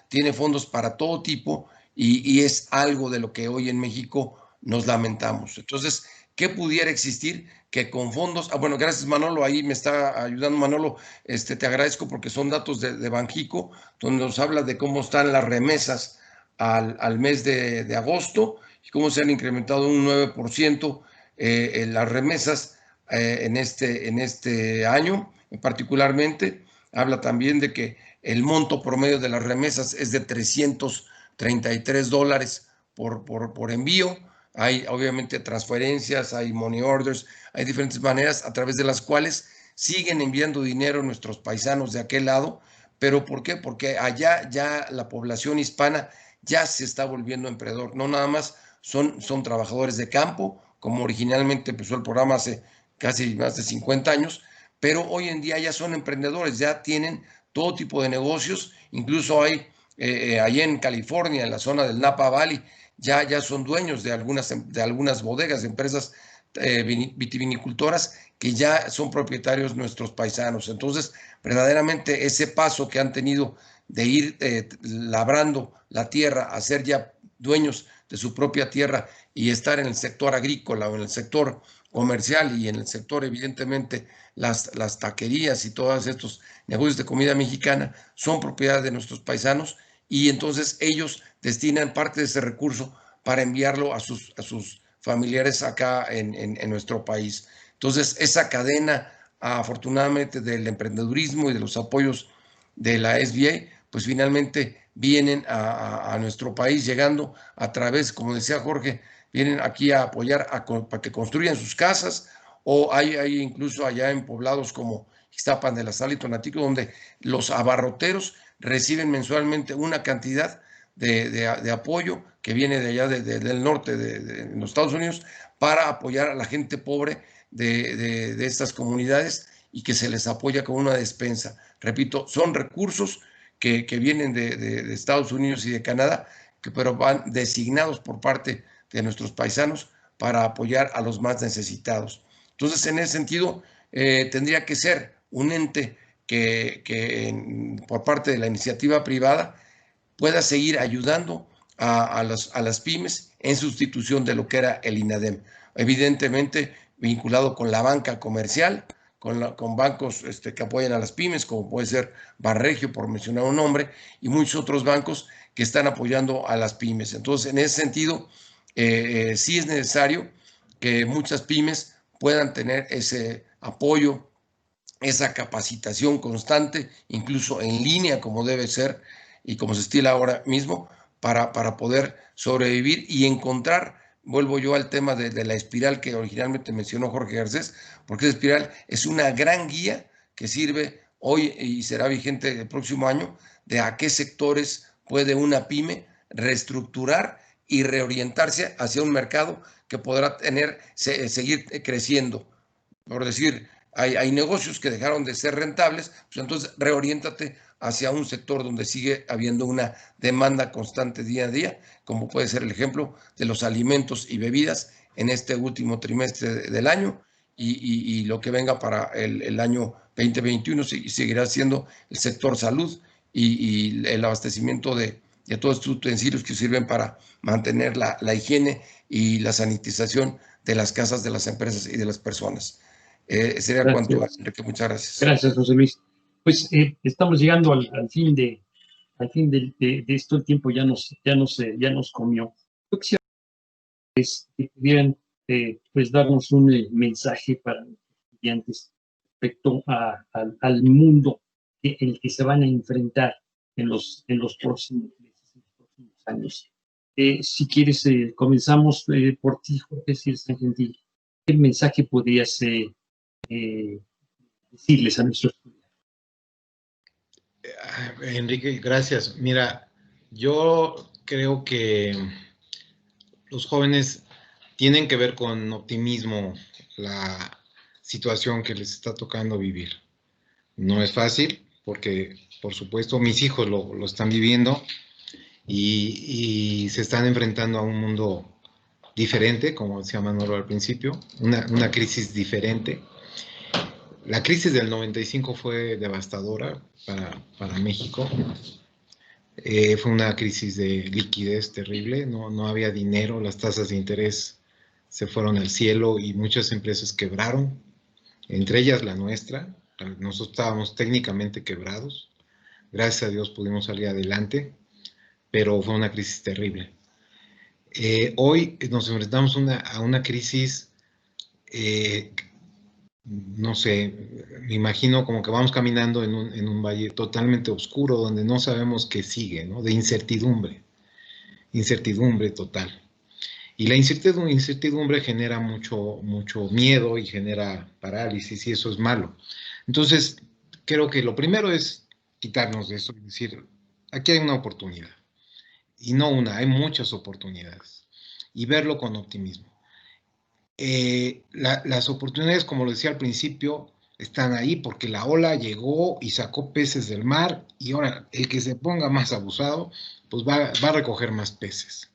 tiene fondos para todo tipo y es algo de lo que hoy en México nos lamentamos. Entonces, ¿qué pudiera existir? Que con fondos, bueno, gracias Manolo, ahí me está ayudando Manolo, te agradezco porque son datos de Banjico, donde nos habla de cómo están las remesas al mes de agosto y cómo se han incrementado un 9% en las remesas en este año, particularmente. Habla también de que el monto promedio de las remesas es de $333 por envío. Hay obviamente transferencias, hay money orders, hay diferentes maneras a través de las cuales siguen enviando dinero nuestros paisanos de aquel lado. ¿Pero por qué? Porque allá ya la población hispana ya se está volviendo emprendedor. No nada más son trabajadores de campo, como originalmente empezó el programa hace casi más de 50 años, pero hoy en día ya son emprendedores, ya tienen todo tipo de negocios, incluso hay allá en California, en la zona del Napa Valley, ya son dueños de algunas bodegas, de empresas vitivinicultoras que ya son propietarios nuestros paisanos. Entonces, verdaderamente ese paso que han tenido de ir labrando la tierra, a ser ya dueños de su propia tierra y estar en el sector agrícola o en el sector comercial y en el sector, evidentemente, las taquerías y todos estos negocios de comida mexicana son propiedad de nuestros paisanos, y entonces ellos destinan parte de ese recurso para enviarlo a sus familiares acá en nuestro país. Entonces, esa cadena, afortunadamente, del emprendedurismo y de los apoyos de la SBA, pues finalmente vienen a nuestro país, llegando a través, como decía Jorge, vienen aquí a apoyar para que construyan sus casas, o hay incluso allá en poblados como Ixtapan de la Sal y Tonatico, donde los abarroteros reciben mensualmente una cantidad de apoyo que viene de allá del norte de los Estados Unidos, para apoyar a la gente pobre de estas comunidades, y que se les apoya con una despensa. Repito, son recursos que vienen de Estados Unidos y de Canadá, pero van designados por parte de nuestros paisanos para apoyar a los más necesitados. Entonces, en ese sentido, tendría que ser un ente que por parte de la iniciativa privada pueda seguir ayudando a las pymes en sustitución de lo que era el INADEM. Evidentemente, vinculado con la banca comercial, con bancos que apoyan a las pymes, como puede ser Banregio, por mencionar un nombre, y muchos otros bancos que están apoyando a las pymes. Entonces, en ese sentido, sí es necesario que muchas pymes puedan tener ese apoyo, esa capacitación constante, incluso en línea, como debe ser y como se estila ahora mismo, para poder sobrevivir y encontrar. Vuelvo yo al tema de la espiral que originalmente mencionó Jorge Garcés, porque esa espiral es una gran guía que sirve hoy y será vigente el próximo año, de a qué sectores puede una pyme reestructurar y reorientarse hacia un mercado que podrá seguir creciendo. Por decir, hay negocios que dejaron de ser rentables, pues entonces reoriéntate hacia un sector donde sigue habiendo una demanda constante día a día, como puede ser el ejemplo de los alimentos y bebidas en este último trimestre del año, y lo que venga para el año 2021 seguirá siendo el sector salud y el abastecimiento de todos estos utensilios que sirven para mantener la higiene y la sanitización de las casas, de las empresas y de las personas. Sería cuanto, Enrique. Muchas gracias. Gracias, José Luis. Pues estamos llegando al fin de esto. El tiempo ya nos comió. Yo quisiera que pudieran pues darnos un mensaje para los estudiantes respecto al mundo en el que se van a enfrentar en los próximos meses, en los próximos años. Si quieres, comenzamos por ti, Jorge, si eres tan gentil. ¿Qué mensaje podrías decirles a nuestros estudiantes? Enrique, gracias. Mira, yo creo que los jóvenes tienen que ver con optimismo la situación que les está tocando vivir. No es fácil porque, por supuesto, mis hijos lo están viviendo y se están enfrentando a un mundo diferente, como decía Manolo al principio, una crisis diferente. La crisis del 95 fue devastadora para México. Fue una crisis de liquidez terrible, no había dinero, las tasas de interés se fueron al cielo y muchas empresas quebraron, entre ellas la nuestra. Nosotros estábamos técnicamente quebrados, gracias a Dios pudimos salir adelante, pero fue una crisis terrible. Hoy nos enfrentamos a una crisis, no sé, me imagino como que vamos caminando en un valle totalmente oscuro donde no sabemos qué sigue, ¿no? De incertidumbre total. Y la incertidumbre genera mucho miedo y genera parálisis, y eso es malo. Entonces, creo que lo primero es quitarnos de eso y decir, aquí hay una oportunidad. Y no una, hay muchas oportunidades. Y verlo con optimismo. Las oportunidades, como lo decía al principio, están ahí porque la ola llegó y sacó peces del mar y ahora el que se ponga más abusado, pues va a recoger más peces.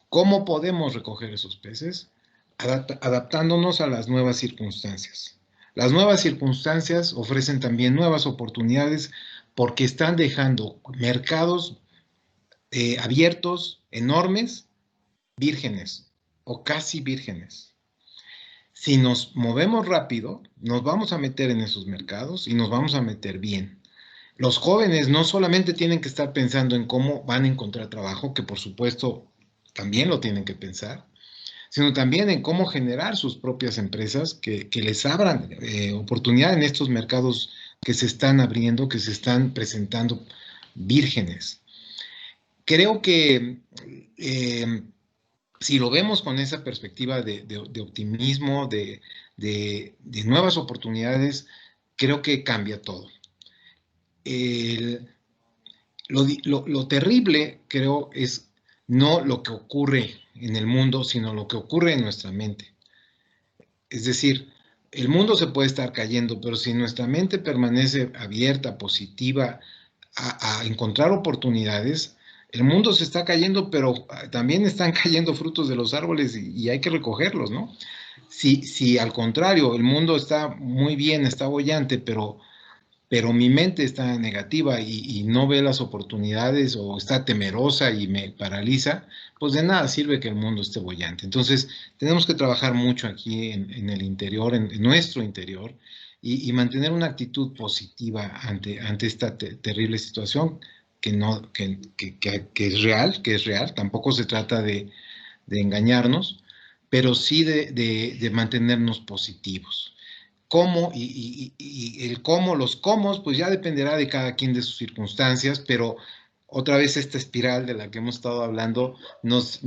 ¿Cómo podemos recoger esos peces? Adaptándonos a las nuevas circunstancias. Las nuevas circunstancias ofrecen también nuevas oportunidades porque están dejando mercados abiertos, enormes, vírgenes o casi vírgenes. Si nos movemos rápido, nos vamos a meter en esos mercados y nos vamos a meter bien. Los jóvenes no solamente tienen que estar pensando en cómo van a encontrar trabajo, que por supuesto también lo tienen que pensar, sino también en cómo generar sus propias empresas que les abran oportunidad en estos mercados que se están abriendo, que se están presentando vírgenes. Creo que si lo vemos con esa perspectiva de optimismo, de nuevas oportunidades, creo que cambia todo. Lo terrible, creo, es no lo que ocurre en el mundo, sino lo que ocurre en nuestra mente. Es decir, el mundo se puede estar cayendo, pero si nuestra mente permanece abierta, positiva, a encontrar oportunidades, el mundo se está cayendo, pero también están cayendo frutos de los árboles y hay que recogerlos, ¿no? Si al contrario, el mundo está muy bien, está boyante, pero mi mente está negativa y no ve las oportunidades o está temerosa y me paraliza, pues de nada sirve que el mundo esté boyante. Entonces, tenemos que trabajar mucho aquí en el interior, en nuestro interior, y mantener una actitud positiva ante esta terrible situación que es real, tampoco se trata de engañarnos, pero sí de mantenernos positivos. Cómo y el cómo, los cómo, pues ya dependerá de cada quien de sus circunstancias, pero otra vez esta espiral de la que hemos estado hablando nos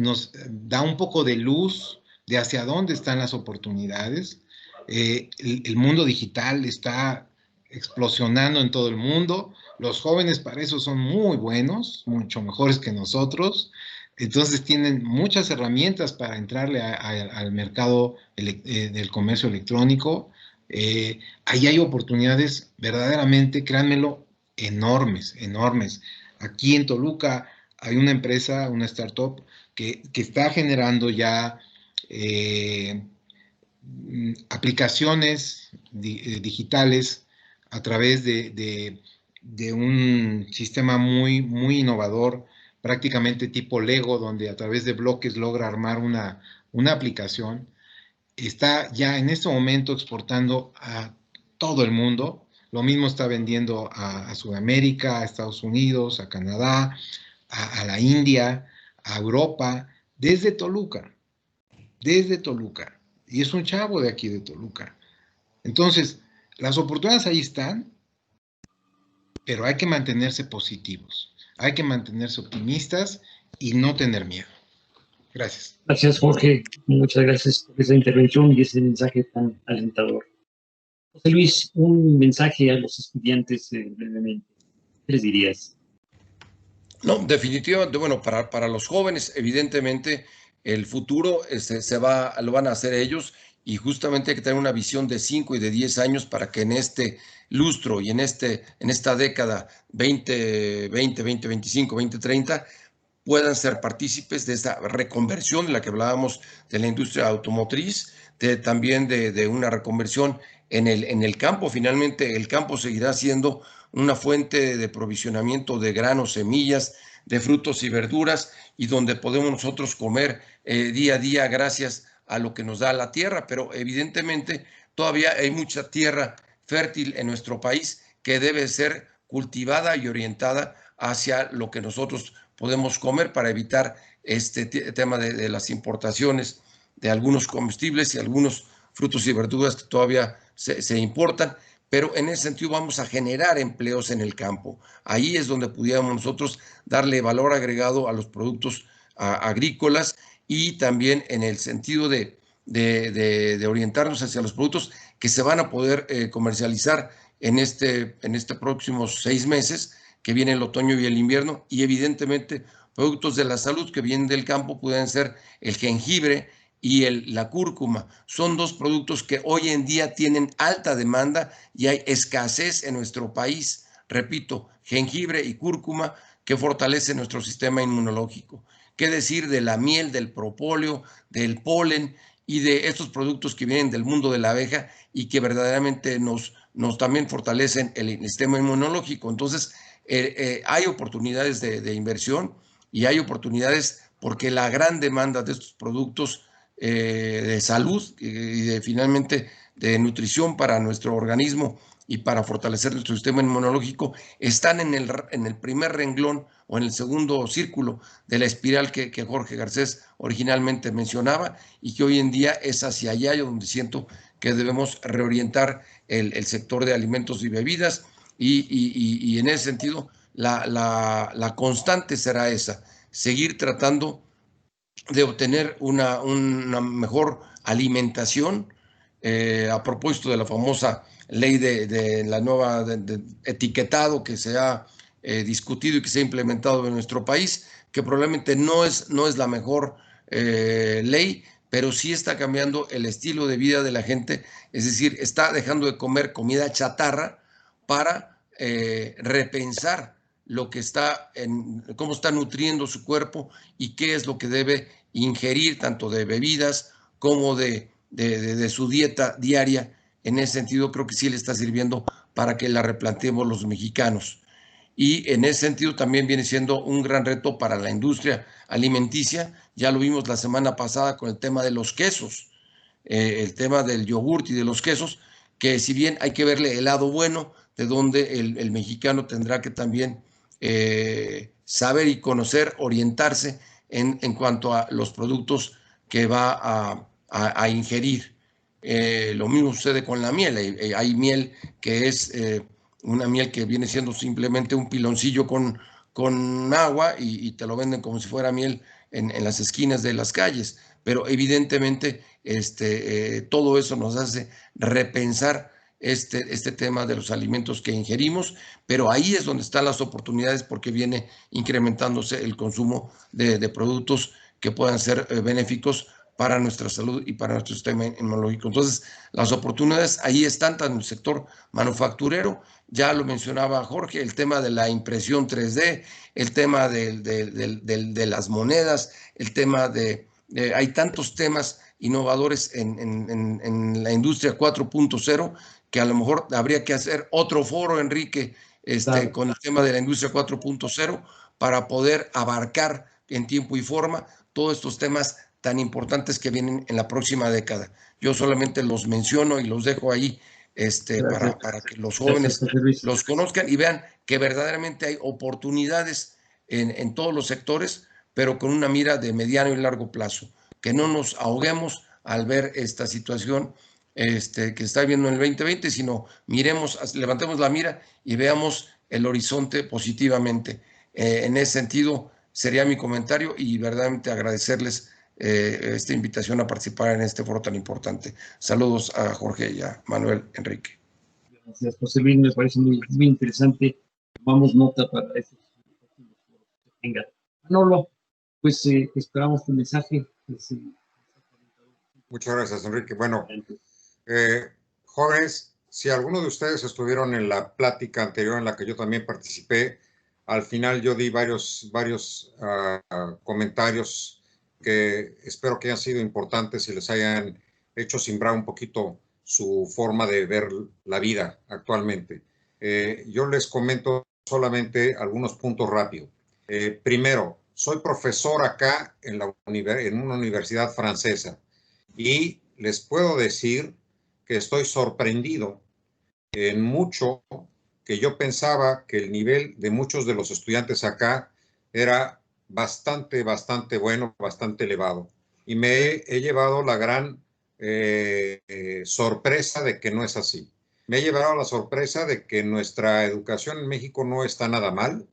da un poco de luz de hacia dónde están las oportunidades. El mundo digital está explosionando en todo el mundo. Los jóvenes para eso son muy buenos, mucho mejores que nosotros. Entonces tienen muchas herramientas para entrarle al mercado del comercio electrónico. Ahí hay oportunidades verdaderamente, créanmelo, enormes, enormes. Aquí en Toluca hay una empresa, una startup, que está generando ya aplicaciones digitales a través de un sistema muy, muy innovador, prácticamente tipo Lego, donde a través de bloques logra armar una aplicación. Está ya en este momento exportando a todo el mundo. Lo mismo está vendiendo a Sudamérica, a Estados Unidos, a Canadá, a la India, a Europa, desde Toluca. Y es un chavo de aquí de Toluca. Entonces, las oportunidades ahí están, pero hay que mantenerse positivos. Hay que mantenerse optimistas y no tener miedo. Gracias. Gracias, Jorge. Muchas gracias por esa intervención y ese mensaje tan alentador. José Luis, un mensaje a los estudiantes brevemente. ¿Qué les dirías? No, definitivamente, bueno, para los jóvenes, evidentemente, el futuro lo van a hacer ellos y justamente hay que tener una visión de 5 y de 10 años para que en este lustro y en esta década 2020, 2025, 2030 puedan ser partícipes de esta reconversión de la que hablábamos de la industria automotriz, también de una reconversión en el campo. Finalmente, el campo seguirá siendo una fuente de provisionamiento de granos, semillas, de frutos y verduras, y donde podemos nosotros comer día a día gracias a lo que nos da la tierra, pero evidentemente todavía hay mucha tierra fértil en nuestro país que debe ser cultivada y orientada hacia lo que nosotros podemos comer para evitar este tema de las importaciones de algunos comestibles y algunos frutos y verduras que todavía se importan, pero en ese sentido vamos a generar empleos en el campo. Ahí es donde pudiéramos nosotros darle valor agregado a los productos agrícolas y también en el sentido de orientarnos hacia los productos que se van a poder comercializar en este próximos 6 meses, que viene el otoño y el invierno, y evidentemente productos de la salud que vienen del campo pueden ser el jengibre, y la cúrcuma. Son dos productos que hoy en día tienen alta demanda y hay escasez en nuestro país. Repito, jengibre y cúrcuma que fortalecen nuestro sistema inmunológico. ¿Qué decir de la miel, del propóleo, del polen y de estos productos que vienen del mundo de la abeja y que verdaderamente nos también fortalecen el sistema inmunológico? Entonces, hay oportunidades de inversión y hay oportunidades porque la gran demanda de estos productos de salud y finalmente de nutrición para nuestro organismo y para fortalecer nuestro sistema inmunológico están en el primer renglón o en el segundo círculo de la espiral que Jorge Garcés originalmente mencionaba y que hoy en día es hacia allá donde siento que debemos reorientar el sector de alimentos y bebidas y en ese sentido la constante será esa, seguir tratando de obtener una mejor alimentación, a propósito de la famosa ley de la nueva de etiquetado que se ha discutido y que se ha implementado en nuestro país, que probablemente no es la mejor ley, pero sí está cambiando el estilo de vida de la gente, es decir, está dejando de comer comida chatarra para repensar lo que está cómo está nutriendo su cuerpo y qué es lo que debe ingerir, tanto de bebidas como de su dieta diaria. En ese sentido, creo que sí le está sirviendo para que la replanteemos los mexicanos. Y en ese sentido también viene siendo un gran reto para la industria alimenticia. Ya lo vimos la semana pasada con el tema de los quesos, el tema del yogurt y de los quesos, que si bien hay que verle el lado bueno, de donde el mexicano tendrá que también saber y conocer, orientarse en cuanto a los productos que va a ingerir. Lo mismo sucede con la miel. Hay miel que es una miel que viene siendo simplemente un piloncillo con agua y te lo venden como si fuera miel en las esquinas de las calles. Pero evidentemente todo eso nos hace repensar este tema de los alimentos que ingerimos, pero ahí es donde están las oportunidades porque viene incrementándose el consumo de productos que puedan ser benéficos para nuestra salud y para nuestro sistema inmunológico. Entonces, las oportunidades ahí están, tanto en el sector manufacturero, ya lo mencionaba Jorge, el tema de la impresión 3D, el tema de las monedas, el tema hay tantos temas innovadores en la industria 4.0 que a lo mejor habría que hacer otro foro, Enrique, claro, con el tema de la industria 4.0 para poder abarcar en tiempo y forma todos estos temas tan importantes que vienen en la próxima década. Yo solamente los menciono y los dejo ahí para que los jóvenes los conozcan y vean que verdaderamente hay oportunidades en todos los sectores, pero con una mira de mediano y largo plazo. Que no nos ahoguemos al ver esta situación que está viendo en el 2020, sino levantemos la mira y veamos el horizonte positivamente. En ese sentido sería mi comentario y verdaderamente agradecerles esta invitación a participar en este foro tan importante. Saludos a Jorge y a Manuel Enrique. Gracias, José Luis, me parece muy interesante. Tomamos nota para eso. Venga, Manolo, pues esperamos tu mensaje. Muchas gracias, Enrique. Bueno, jóvenes, si alguno de ustedes estuvieron en la plática anterior en la que yo también participé, al final yo di varios comentarios que espero que hayan sido importantes y les hayan hecho simbrar un poquito su forma de ver la vida actualmente. Yo les comento solamente algunos puntos rápidos. Primero, soy profesor acá en una universidad francesa y les puedo decir que estoy sorprendido en mucho que yo pensaba que el nivel de muchos de los estudiantes acá era bastante bueno, bastante elevado. Y me he llevado la gran sorpresa de que no es así. Me he llevado la sorpresa de que nuestra educación en México no está nada mal,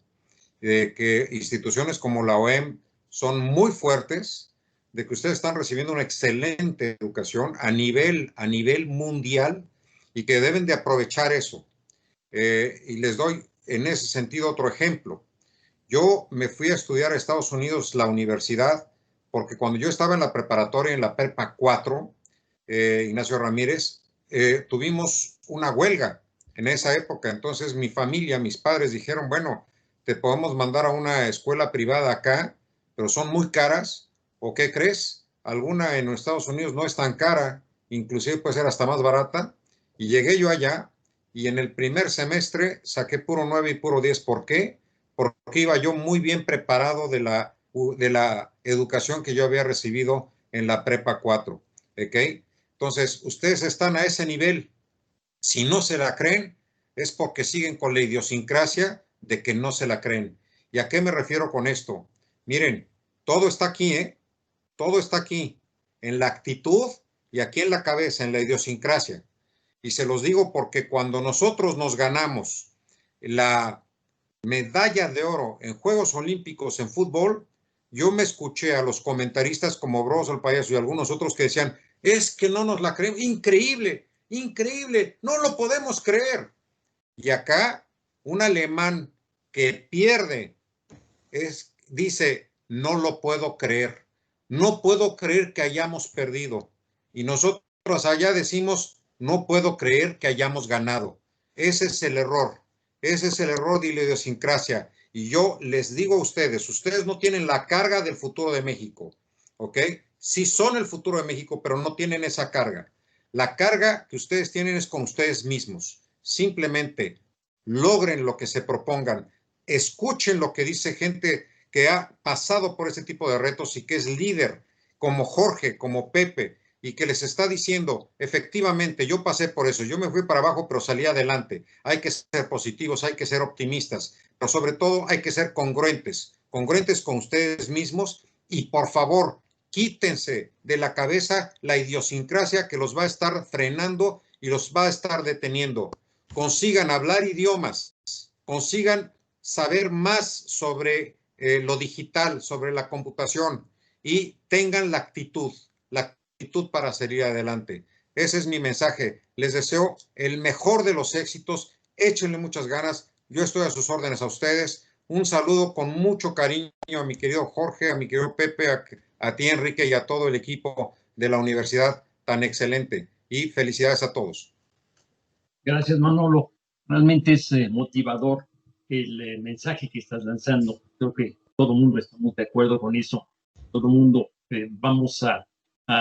de que instituciones como la OEM son muy fuertes, de que ustedes están recibiendo una excelente educación a nivel mundial y que deben de aprovechar eso. Y les doy en ese sentido otro ejemplo. Yo me fui a estudiar a Estados Unidos la universidad porque cuando yo estaba en la preparatoria, en la Prepa 4, Ignacio Ramírez, tuvimos una huelga en esa época. Entonces mi familia, mis padres dijeron, bueno, te podemos mandar a una escuela privada acá, pero son muy caras, ¿o qué crees? Alguna en los Estados Unidos no es tan cara, inclusive puede ser hasta más barata. Y llegué yo allá y en el primer semestre saqué puro 9 y puro 10. ¿Por qué? Porque iba yo muy bien preparado de la educación que yo había recibido en la Prepa 4. ¿Ok? Entonces, ustedes están a ese nivel. Si no se la creen, es porque siguen con la idiosincrasia de que no se la creen. ¿Y a qué me refiero con esto? Miren, todo está aquí, ¿eh? Todo está aquí, en la actitud y aquí en la cabeza, en la idiosincrasia. Y se los digo porque cuando nosotros nos ganamos la medalla de oro en Juegos Olímpicos en fútbol, yo me escuché a los comentaristas como Broso el Payaso y algunos otros que decían, es que no nos la creemos, increíble, increíble, no lo podemos creer. Y acá un alemán que pierde dice, no lo puedo creer, no puedo creer que hayamos perdido. Y nosotros allá decimos, no puedo creer que hayamos ganado. Ese es el error. Ese es el error de la idiosincrasia. Y yo les digo a ustedes, ustedes no tienen la carga del futuro de México, ¿ok? Sí son el futuro de México, pero no tienen esa carga. La carga que ustedes tienen es con ustedes mismos. Simplemente logren lo que se propongan. Escuchen lo que dice gente que ha pasado por ese tipo de retos y que es líder, como Jorge, como Pepe, y que les está diciendo, efectivamente, yo pasé por eso, yo me fui para abajo, pero salí adelante. Hay que ser positivos, hay que ser optimistas, pero sobre todo hay que ser congruentes con ustedes mismos y por favor, quítense de la cabeza la idiosincrasia que los va a estar frenando y los va a estar deteniendo. Consigan hablar idiomas, consigan saber más sobre lo digital, sobre la computación y tengan la actitud para salir adelante. Ese es mi mensaje. Les deseo el mejor de los éxitos. Échenle muchas ganas. Yo estoy a sus órdenes a ustedes. Un saludo con mucho cariño a mi querido Jorge, a mi querido Pepe, a ti, Enrique, y a todo el equipo de la universidad tan excelente. Y felicidades a todos. Gracias, Manolo. Realmente es motivador el mensaje que estás lanzando. Creo que todo el mundo estamos de acuerdo con eso. Todo el mundo vamos a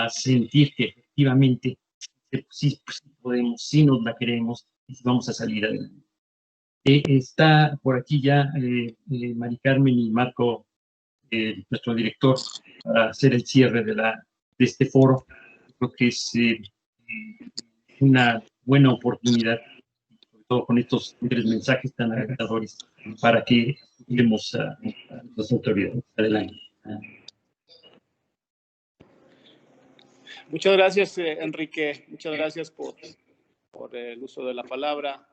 sentir que efectivamente sí, pues, podemos, sí nos la queremos y vamos a salir adelante. Está por aquí ya Mari Carmen y Marco, nuestro director, para hacer el cierre de este foro. Creo que es una buena oportunidad, sobre todo con estos 3 mensajes tan agradadores, para que escuchemos a las autoridades. Adelante. Muchas gracias, Enrique. Muchas gracias por el uso de la palabra.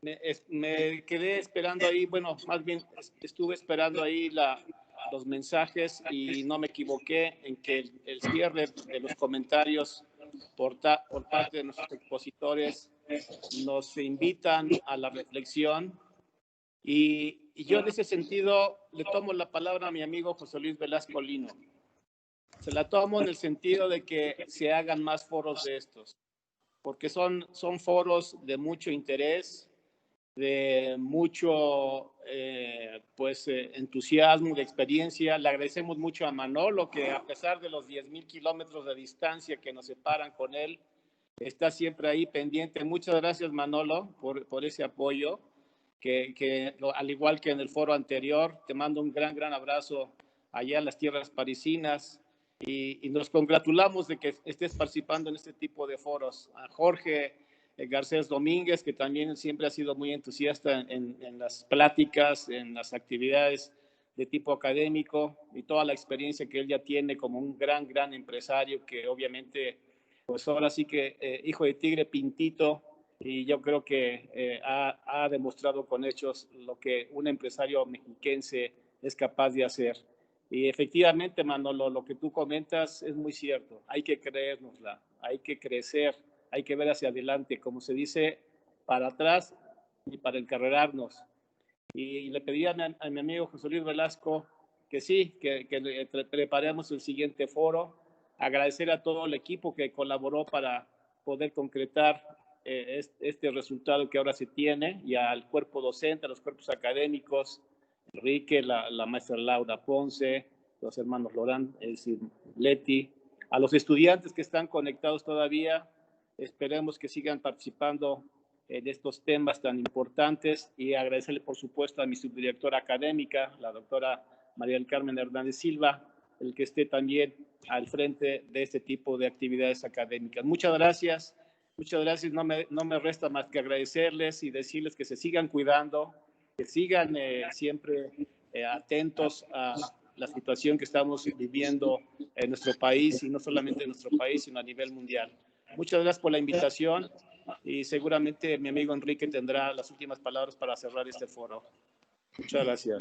Me quedé esperando ahí, bueno, más bien estuve esperando ahí los mensajes y no me equivoqué en que el cierre de los comentarios por parte de nuestros expositores nos invitan a la reflexión y yo en ese sentido le tomo la palabra a mi amigo José Luis Velasco Lino. Se la tomo en el sentido de que se hagan más foros de estos, porque son foros de mucho interés, de mucho entusiasmo, de experiencia. Le agradecemos mucho a Manolo, que a pesar de los 10,000 kilómetros de distancia que nos separan con él, está siempre ahí pendiente. Muchas gracias, Manolo, por ese apoyo, que al igual que en el foro anterior, te mando un gran abrazo allá en las tierras parisinas y nos congratulamos de que estés participando en este tipo de foros. A Jorge Garcés Domínguez, que también siempre ha sido muy entusiasta en las pláticas, en las actividades de tipo académico y toda la experiencia que él ya tiene como un gran empresario que obviamente, pues ahora sí que hijo de tigre pintito, y yo creo que ha demostrado con hechos lo que un empresario mexiquense es capaz de hacer. Y efectivamente, Manolo, lo que tú comentas es muy cierto. Hay que creérnosla, hay que crecer, hay que ver hacia adelante, como se dice, para atrás y para encarrerarnos. Y le pedí a mi amigo José Luis Velasco sí, que preparemos el siguiente foro. Agradecer a todo el equipo que colaboró para poder concretar este resultado que ahora se tiene, y al cuerpo docente, a los cuerpos académicos, Enrique, la maestra Laura Ponce, los hermanos Lorán, es decir, Leti, a los estudiantes que están conectados todavía. Esperemos que sigan participando en estos temas tan importantes, y agradecerle, por supuesto, a mi subdirectora académica, la doctora María del Carmen Hernández Silva, el que esté también al frente de este tipo de actividades académicas. Muchas gracias. Muchas gracias. No me resta más que agradecerles y decirles que se sigan cuidando, que sigan siempre atentos a la situación que estamos viviendo en nuestro país, y no solamente en nuestro país, sino a nivel mundial. Muchas gracias por la invitación, y seguramente mi amigo Enrique tendrá las últimas palabras para cerrar este foro. Muchas gracias.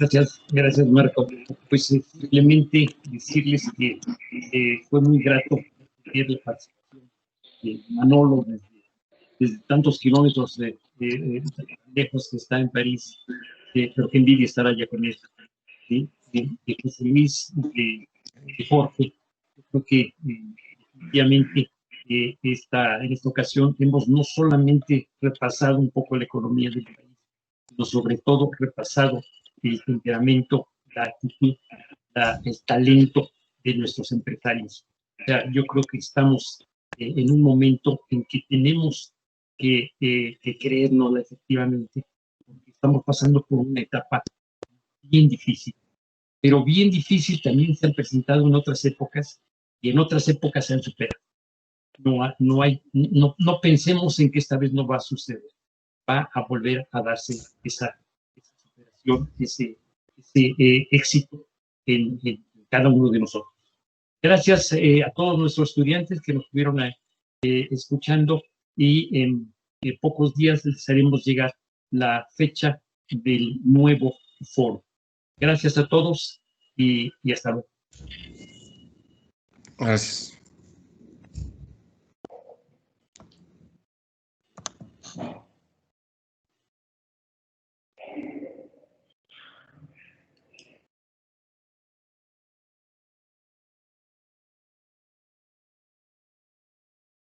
Gracias, Marco. Pues simplemente decirles que fue muy grato ver la participación de Manolo desde tantos kilómetros lejos, que está en París, pero que envidia estar allá con él, ¿sí? De José Luis, de Jorge. Yo creo que definitivamente en esta ocasión hemos no solamente repasado un poco la economía del país, sino sobre todo repasado el temperamento, la actitud, el talento de nuestros empresarios. O sea, yo creo que estamos en un momento en que tenemos que creérnosla efectivamente, porque estamos pasando por una etapa bien difícil, pero bien difícil también se han presentado en otras épocas, y en otras épocas se han superado. No pensemos en que esta vez no va a suceder. Va a volver a darse esa superación, ese éxito en cada uno de nosotros. Gracias a todos nuestros estudiantes que nos estuvieron escuchando, y en pocos días les haremos llegar la fecha del nuevo foro. Gracias a todos y hasta luego. Gracias.